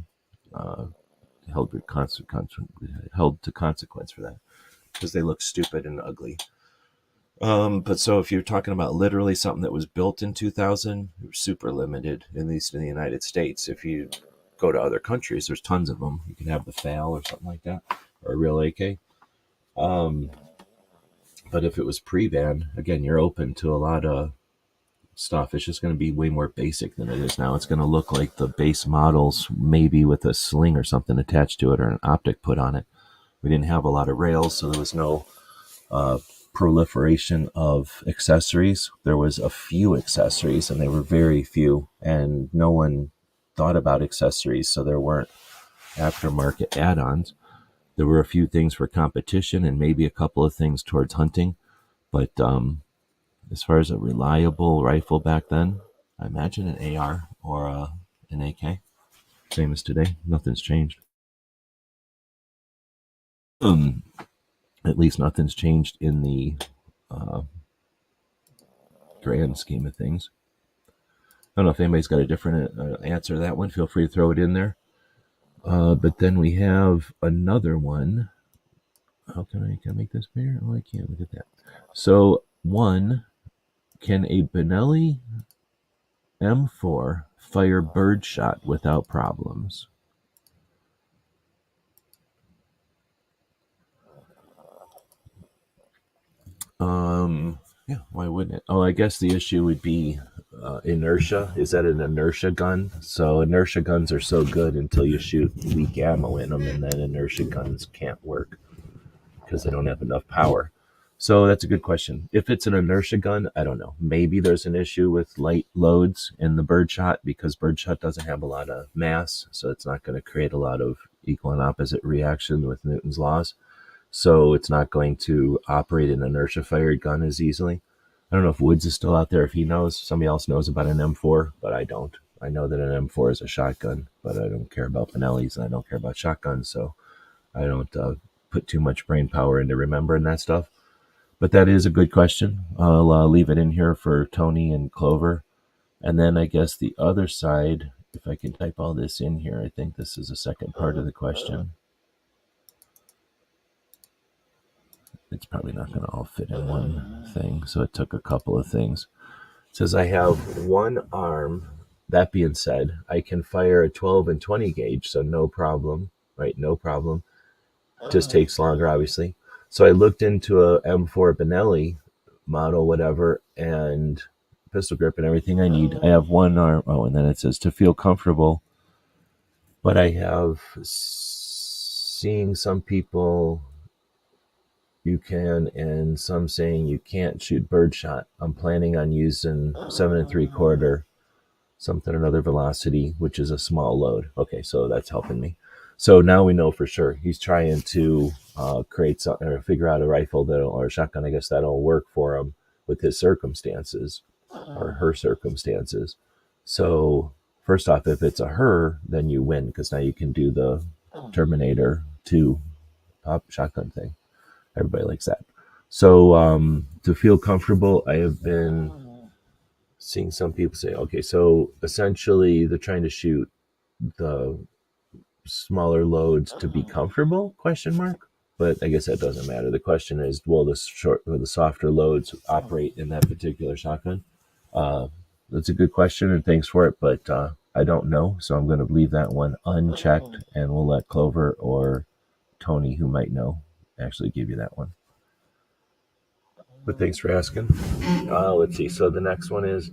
held to consequence for that because they look stupid and ugly. But so if you're talking about literally something that was built in 2000, you're super limited, at least in the United States. If you go to other countries, there's tons of them. You can have the FAL or something like that, or a real AK. But if it was pre-ban, again, you're open to a lot of stuff. It's just going to be way more basic than it is now. It's going to look like the base models, maybe with a sling or something attached to it or an optic put on it. We didn't have a lot of rails, so there was no proliferation of accessories. There was a few accessories, and they were very few, and no one thought about accessories, so there weren't aftermarket add-ons. There were a few things for competition and maybe a couple of things towards hunting, but as far as a reliable rifle back then, I imagine an AR or an AK. Same as today. Nothing's changed. At least nothing's changed in the grand scheme of things. I don't know if anybody's got a different answer to that one. Feel free to throw it in there. But then we have another one. How can I make this bigger? Oh, I can't. Look at that. So one, can a Benelli M4 fire birdshot without problems? Yeah, why wouldn't it? Oh, I guess the issue would be inertia. Is that an inertia gun? So inertia guns are so good until you shoot weak ammo in them, and then inertia guns can't work because they don't have enough power. So that's a good question. If it's an inertia gun, I don't know. Maybe there's an issue with light loads in the birdshot because birdshot doesn't have a lot of mass, so it's not going to create a lot of equal and opposite reaction with Newton's laws. So it's not going to operate an inertia fired gun as easily. I don't know if Woods is still out there. If he knows, somebody else knows about an M4, but I don't. I know that an M4 is a shotgun, but I don't care about Benellis and I don't care about shotguns, so I don't put too much brain power into remembering that stuff. But that is a good question. I'll leave it in here for Tony and Clover. And then I guess the other side, if I can type all this in here, I think this is the second part of the question. It's probably not going to all fit in one thing, so it took a couple of things. It says I have one arm. That being said, I can fire a 12 and 20 gauge, so no problem, right? No problem. Just takes longer, obviously. So I looked into a M4 Benelli model, whatever, and pistol grip and everything I need. I have one arm. Oh, and then it says to feel comfortable. But I have seen some people you can, and some saying you can't shoot birdshot. I'm planning on using 7 3/4, something another velocity, which is a small load. Okay, so that's helping me. So now we know for sure he's trying to create something or figure out a rifle or a shotgun, I guess, that'll work for him with his circumstances or her circumstances. So first off, if it's a her, then you win because now you can do the Terminator 2 pop shotgun thing. Everybody likes that. So to feel comfortable, I have been seeing some people say, okay, so essentially they're trying to shoot the smaller loads to be comfortable, question mark. But I guess that doesn't matter. The question is, will the softer loads operate in that particular shotgun? That's a good question, and thanks for it, but I don't know, so I'm going to leave that one unchecked, and we'll let Clover or Tony, who might know, actually give you that one. But thanks for asking. Let's see. So the next one is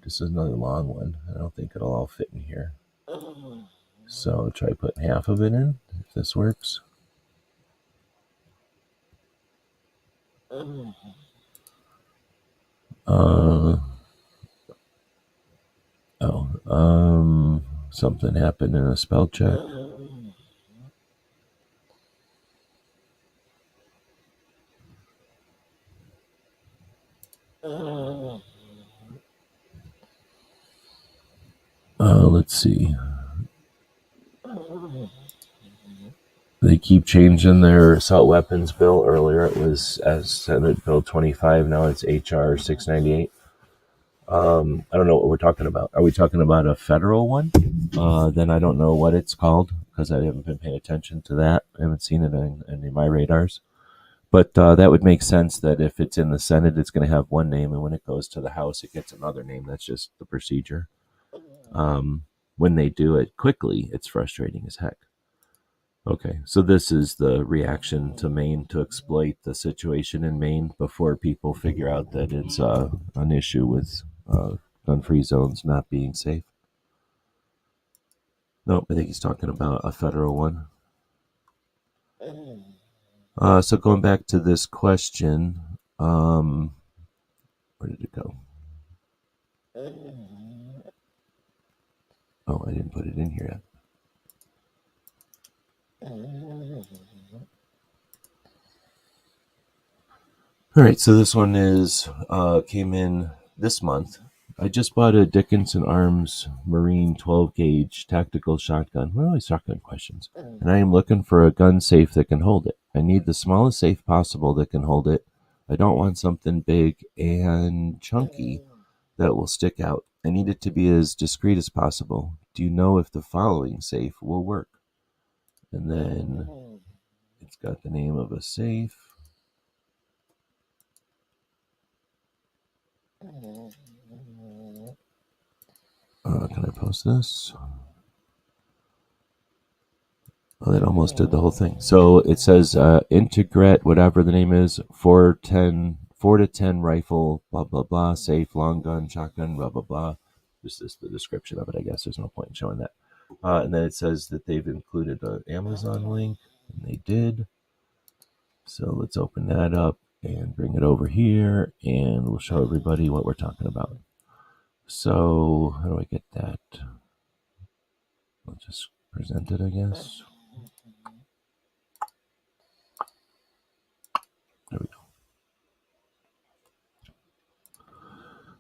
this is another long one. I don't think it'll all fit in here. So I'll try putting half of it in if this works. Something happened in a spell check. Let's see. They keep changing their assault weapons bill. Earlier it was as Senate Bill 25. Now it's HR 698. I don't know what we're talking about. Are we talking about a federal one? Then I don't know what it's called because I haven't been paying attention to that. I haven't seen it in any of my radars. But that would make sense that if it's in the Senate, it's going to have one name, and when it goes to the House, it gets another name. That's just the procedure. When they do it quickly, it's frustrating as heck. Okay, so this is the reaction to Maine to exploit the situation in Maine before people figure out that it's an issue with gun-free zones not being safe. Nope, I think he's talking about a federal one. So going back to this question, where did it go? Oh, I didn't put it in here yet. All right, so this one is came in this month. I just bought a Dickinson Arms Marine 12 gauge tactical shotgun. What are all these shotgun questions? And I am looking for a gun safe that can hold it. I need the smallest safe possible that can hold it. I don't want something big and chunky that will stick out. I need it to be as discreet as possible. Do you know if the following safe will work? And then it's got the name of a safe. Can I post this? Oh, that almost did the whole thing. So it says Integret, whatever the name is, 4 to 10 rifle, blah, blah, blah, safe, long gun, shotgun, blah, blah, blah. This is the description of it, I guess. There's no point in showing that. And then it says that they've included an Amazon link, and they did. So let's open that up and bring it over here, and we'll show everybody what we're talking about. So how do I get that? I'll just present it, I guess. There we go.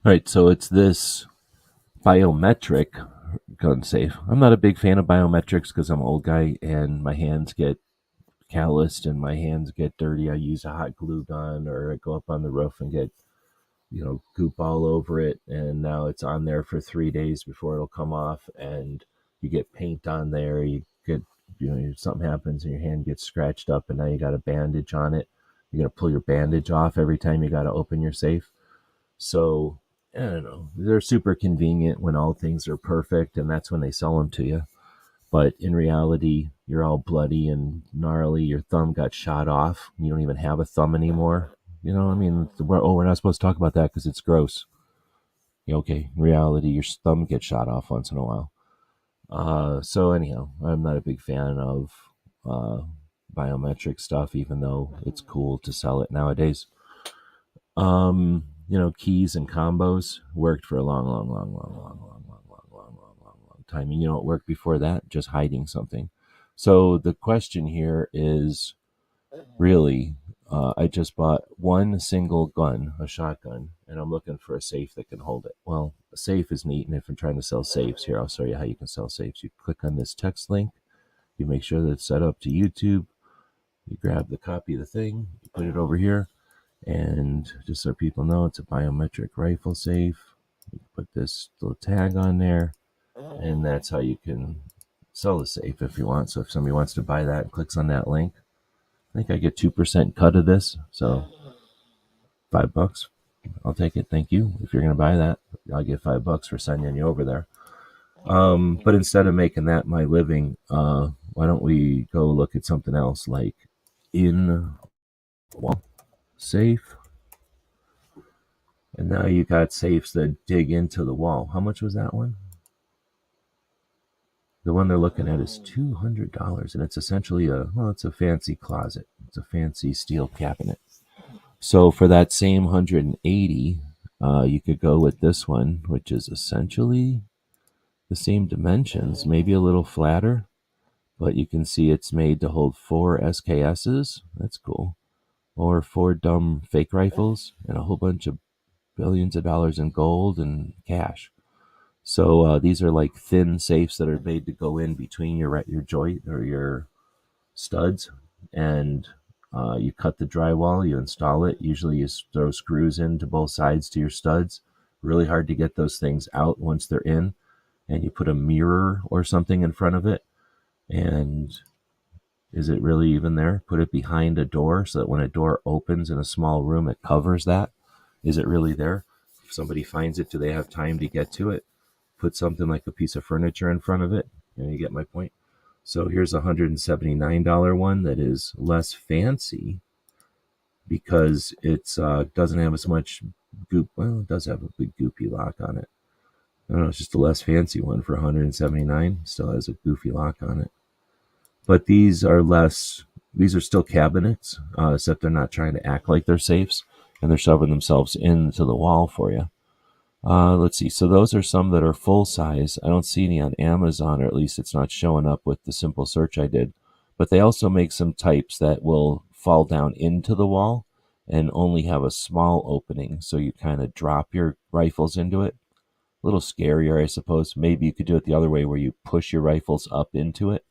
All right, so it's this biometric gun safe. I'm not a big fan of biometrics because I'm an old guy and my hands get calloused and my hands get dirty. I use a hot glue gun, or I go up on the roof and get, goop all over it, and now it's on there for 3 days before it'll come off, and you get paint on there. You get, something happens and your hand gets scratched up, and now you got a bandage on it. You got to pull your bandage off every time you got to open your safe. So I don't know. They're super convenient when all things are perfect, and that's when they sell them to you. But in reality, you're all bloody and gnarly. Your thumb got shot off. You don't even have a thumb anymore. We're not supposed to talk about that because it's gross. Okay, in reality, your thumb gets shot off once in a while. So anyhow, I'm not a big fan of biometric stuff, even though it's cool to sell it nowadays. Keys and combos worked for a long time. And it worked before that, just hiding something. So the question here is really, I just bought one single gun, a shotgun, and I'm looking for a safe that can hold it. Well, a safe is neat, and if I'm trying to sell safes, here, I'll show you how you can sell safes. You click on this text link, you make sure that it's set up to YouTube, you grab the copy of the thing, you put it over here, and just so people know, it's a biometric rifle safe. You put this little tag on there, and that's how you can sell the safe if you want. So if somebody wants to buy that and clicks on that link, I think I get 2% cut of this, so $5. I'll take it. Thank you. If you're going to buy that, I'll get $5 for sending you over there. But instead of making that my living, why don't we go look at something else, like in wall safe? And now you got safes that dig into the wall. How much was that one? The one they're looking at is $200, and it's essentially it's a fancy closet. It's a fancy steel cabinet. So for that same 180, you could go with this one, which is essentially the same dimensions, maybe a little flatter, but you can see it's made to hold 4 SKSs. That's cool. Or 4 dumb fake rifles and a whole bunch of billions of dollars in gold and cash. So these are like thin safes that are made to go in between your joint or your studs, and you cut the drywall, you install it. Usually you throw screws into both sides to your studs. Really hard to get those things out once they're in, and you put a mirror or something in front of it. And is it really even there? Put it behind a door so that when a door opens in a small room, it covers that. Is it really there? If somebody finds it, do they have time to get to it? Put something like a piece of furniture in front of it. You get my point. So here's a $179 one that is less fancy because it's doesn't have as much goop. Well, it does have a big goopy lock on it. I don't know, it's just a less fancy one for $179. Still has a goofy lock on it. But these are still cabinets, except they're not trying to act like they're safes, and they're shoving themselves into the wall for you. Let's see. So those are some that are full size. I don't see any on Amazon, or at least it's not showing up with the simple search I did. But they also make some types that will fall down into the wall and only have a small opening. So you kind of drop your rifles into it. A little scarier, I suppose. Maybe you could do it the other way where you push your rifles up into it.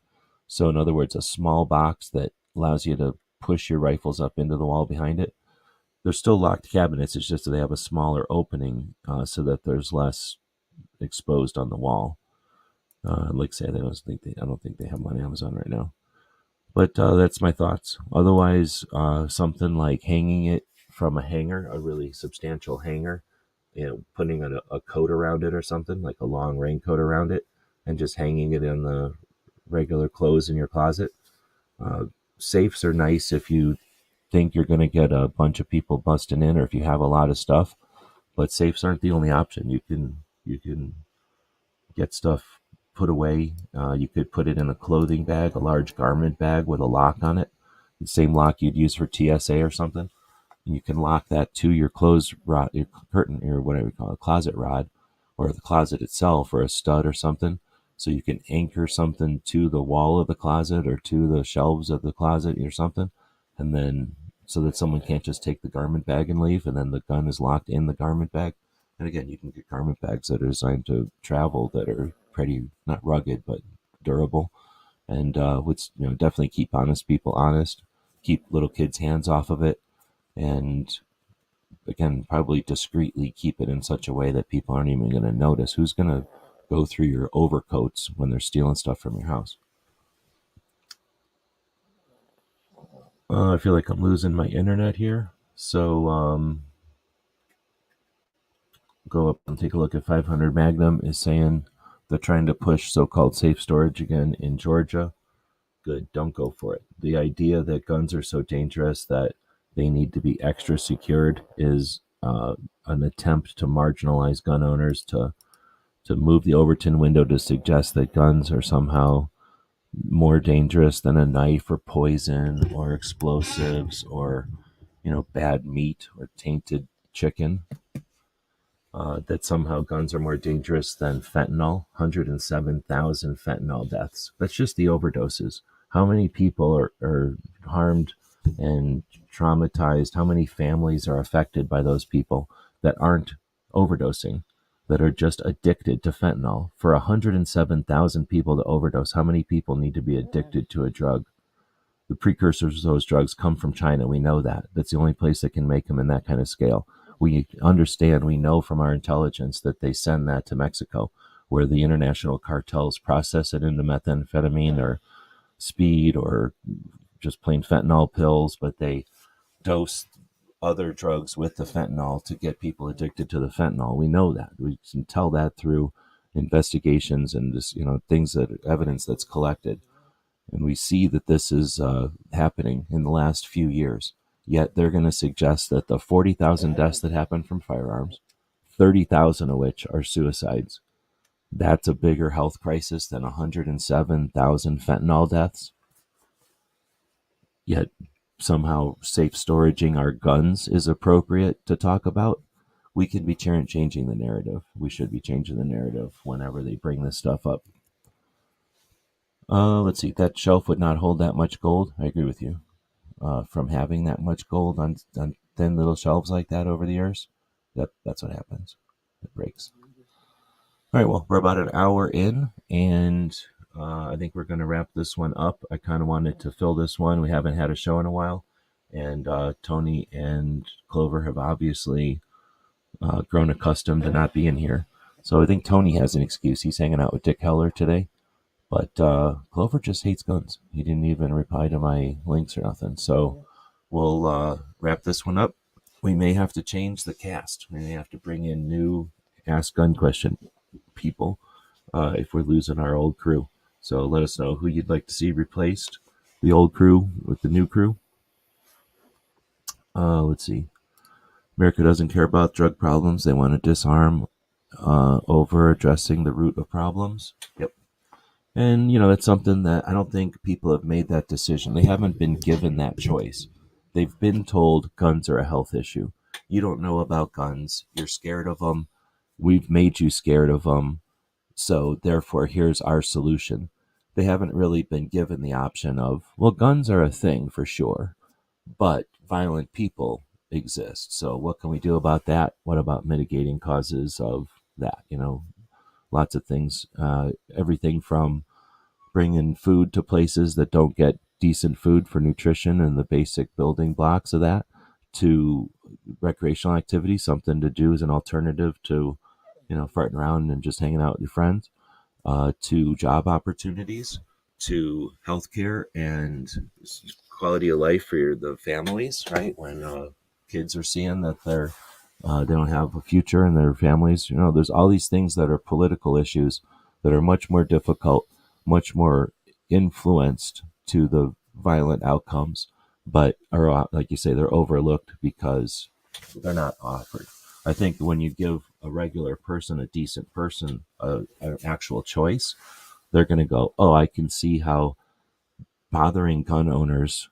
So in other words, a small box that allows you to push your rifles up into the wall behind it. They're still locked cabinets. It's just that they have a smaller opening so that there's less exposed on the wall. Like I say, I don't think they have them on Amazon right now. But that's my thoughts. Otherwise, something like hanging it from a hanger, a really substantial hanger, putting a coat around it or something, like a long raincoat around it, and just hanging it in the regular clothes in your closet. Safes are nice if you think you're going to get a bunch of people busting in, or if you have a lot of stuff. But safes aren't the only option. You can get stuff put away. You could put it in a clothing bag, a large garment bag with a lock on it, the same lock you'd use for TSA or something. And you can lock that to your clothes rod, your curtain, or whatever you call it, closet rod, or the closet itself, or a stud or something. So you can anchor something to the wall of the closet or to the shelves of the closet or something, and then so that someone can't just take the garment bag and leave, and then the gun is locked in the garment bag. And again, you can get garment bags that are designed to travel that are pretty, not rugged, but durable, and would definitely keep honest people honest, keep little kids' hands off of it, and again, probably discreetly keep it in such a way that people aren't even going to notice. Who's going to go through your overcoats when they're stealing stuff from your house? I feel like I'm losing my internet here. So go up and take a look at 500 Magnum is saying they're trying to push so-called safe storage again in Georgia. Good, don't go for it. The idea that guns are so dangerous that they need to be extra secured is an attempt to marginalize gun owners, to move the Overton window to suggest that guns are somehow more dangerous than a knife or poison or explosives or bad meat or tainted chicken. That somehow guns are more dangerous than fentanyl. 107,000 fentanyl deaths. That's just the overdoses. How many people are harmed and traumatized? How many families are affected by those people that aren't overdosing, that are just addicted to fentanyl? For 107,000 people to overdose, how many people need to be addicted to a drug? The precursors of those drugs come from China. We know that. That's the only place that can make them in that kind of scale. We understand, we know from our intelligence that they send that to Mexico, where the international cartels process it into methamphetamine or speed or just plain fentanyl pills, but they dose other drugs with the fentanyl to get people addicted to the fentanyl. We know that. We can tell that through investigations and just, things evidence that's collected. And we see that this is happening in the last few years. Yet they're going to suggest that the 40,000 deaths that happened from firearms, 30,000 of which are suicides, that's a bigger health crisis than 107,000 fentanyl deaths. Yet somehow safe storaging our guns is appropriate to talk about. We could be changing the narrative. We should be changing the narrative whenever they bring this stuff up. Let's see. That shelf would not hold that much gold. I agree with you. From having that much gold on thin little shelves like that over the years, that's what happens. It breaks. All right, well, we're about an hour in, and I think we're going to wrap this one up. I kind of wanted to fill this one. We haven't had a show in a while, and Tony and Clover have obviously grown accustomed to not being here. So I think Tony has an excuse. He's hanging out with Dick Heller today. But Clover just hates guns. He didn't even reply to my links or nothing. So we'll wrap this one up. We may have to change the cast. We may have to bring in new Ask Gun Question people if we're losing our old crew. So let us know who you'd like to see replaced, the old crew with the new crew. Let's see. America doesn't care about drug problems. They want to disarm over addressing the root of problems. Yep. And, that's something that I don't think people have made that decision. They haven't been given that choice. They've been told guns are a health issue. You don't know about guns. You're scared of them. We've made you scared of them. So therefore, here's our solution. They haven't really been given the option of, well, guns are a thing for sure, but violent people exist. So what can we do about that? What about mitigating causes of that? Lots of things, everything from bringing food to places that don't get decent food for nutrition and the basic building blocks of that, to recreational activity, something to do as an alternative to, farting around and just hanging out with your friends, to job opportunities, to healthcare and quality of life for the families, right? When kids are seeing that they don't have a future in their families, there's all these things that are political issues that are much more difficult, much more influenced to the violent outcomes, but are, like you say, they're overlooked because they're not offered. I think when you give a regular person, a decent person, an actual choice, they're going to go, oh, I can see how bothering gun owners,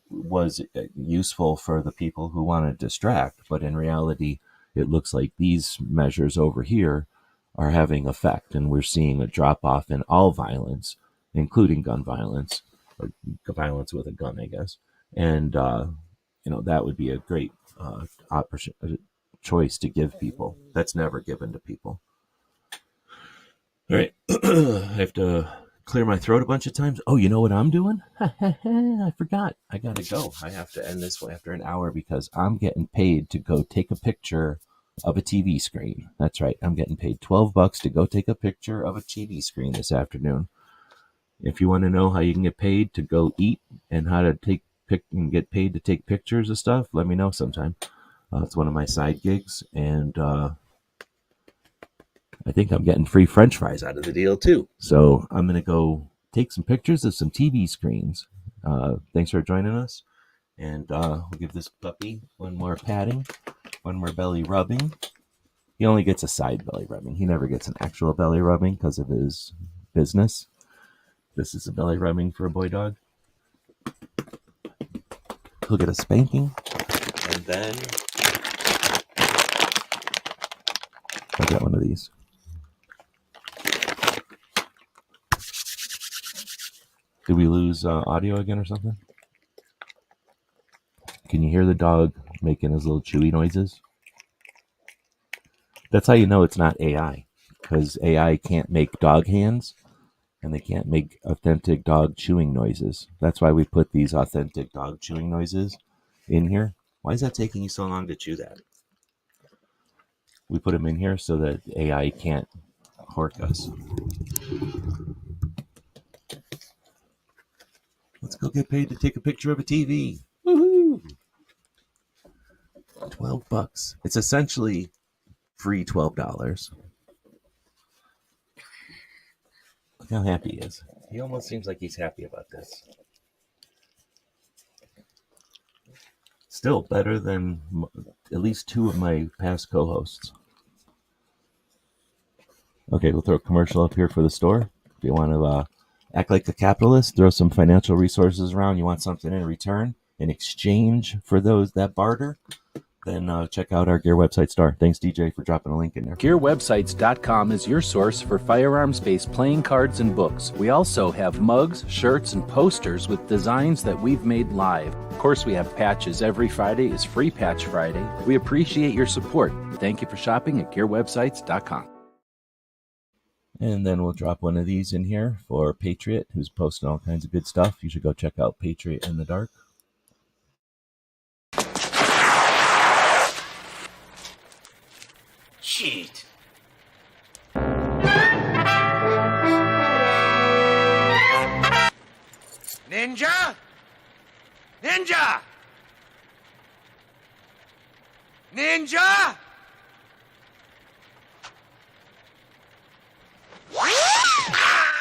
was useful for the people who want to distract. But in reality, it looks like these measures over here are having effect. And we're seeing a drop off in all violence, including gun violence, or violence with a gun, I guess. And, that would be a great choice to give people. That's never given to people. All right. I have to clear my throat a bunch of times. Oh, you know what I'm doing? I forgot. I got to go. I have to end this after an hour because I'm getting paid to go take a picture of a TV screen. That's right. I'm getting paid $12 to go take a picture of a TV screen this afternoon. If you want to know how you can get paid to go eat and how to get paid to take pictures of stuff, let me know sometime. It's one of my side gigs, and I think I'm getting free French fries out of the deal too. So I'm going to go take some pictures of some TV screens. Thanks for joining us. And we'll give this puppy one more patting, one more belly rubbing. He only gets a side belly rubbing. He never gets an actual belly rubbing because of his business. This is a belly rubbing for a boy dog. He'll get a spanking. And then I'll get one of these. Did we lose audio again or something? Can you hear the dog making his little chewy noises? That's how you know it's not AI, because AI can't make dog hands and they can't make authentic dog chewing noises. That's why we put these authentic dog chewing noises in here. Why is that taking you so long to chew that? We put them in here so that AI can't hork us. Let's go get paid to take a picture of a TV. Woohoo! $12. It's essentially free $12. Look how happy he is. He almost seems like he's happy about this. Still better than at least two of my past co-hosts. Okay, we'll throw a commercial up here for the store. If you want to act like a capitalist, throw some financial resources around, you want something in return, in exchange for those that barter, then check out our Gear website store. Thanks, DJ, for dropping a link in there. GearWebsites.com is your source for firearms-based playing cards and books. We also have mugs, shirts, and posters with designs that we've made live. Of course, we have patches. Every Friday is Free Patch Friday. We appreciate your support. Thank you for shopping at GearWebsites.com. And then we'll drop one of these in here for Patriot, who's posting all kinds of good stuff. You should go check out Patriot in the Dark. Shit. Ninja? Ninja! Ninja! Ah!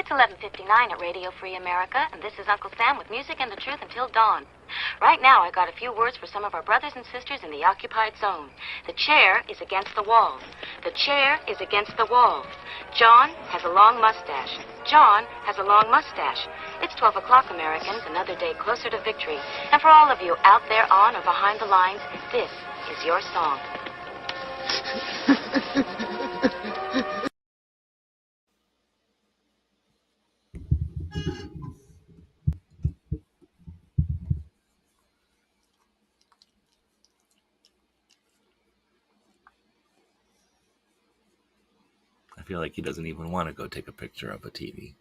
It's 11:59 at Radio Free America, and this is Uncle Sam with music and the truth until dawn. Right now, I got a few words for some of our brothers and sisters in the occupied zone. The chair is against the wall. The chair is against the wall. John has a long mustache. John has a long mustache. It's 12 o'clock, Americans, another day closer to victory. And for all of you out there on or behind the lines, this is your song. I feel like he doesn't even want to go take a picture of a TV.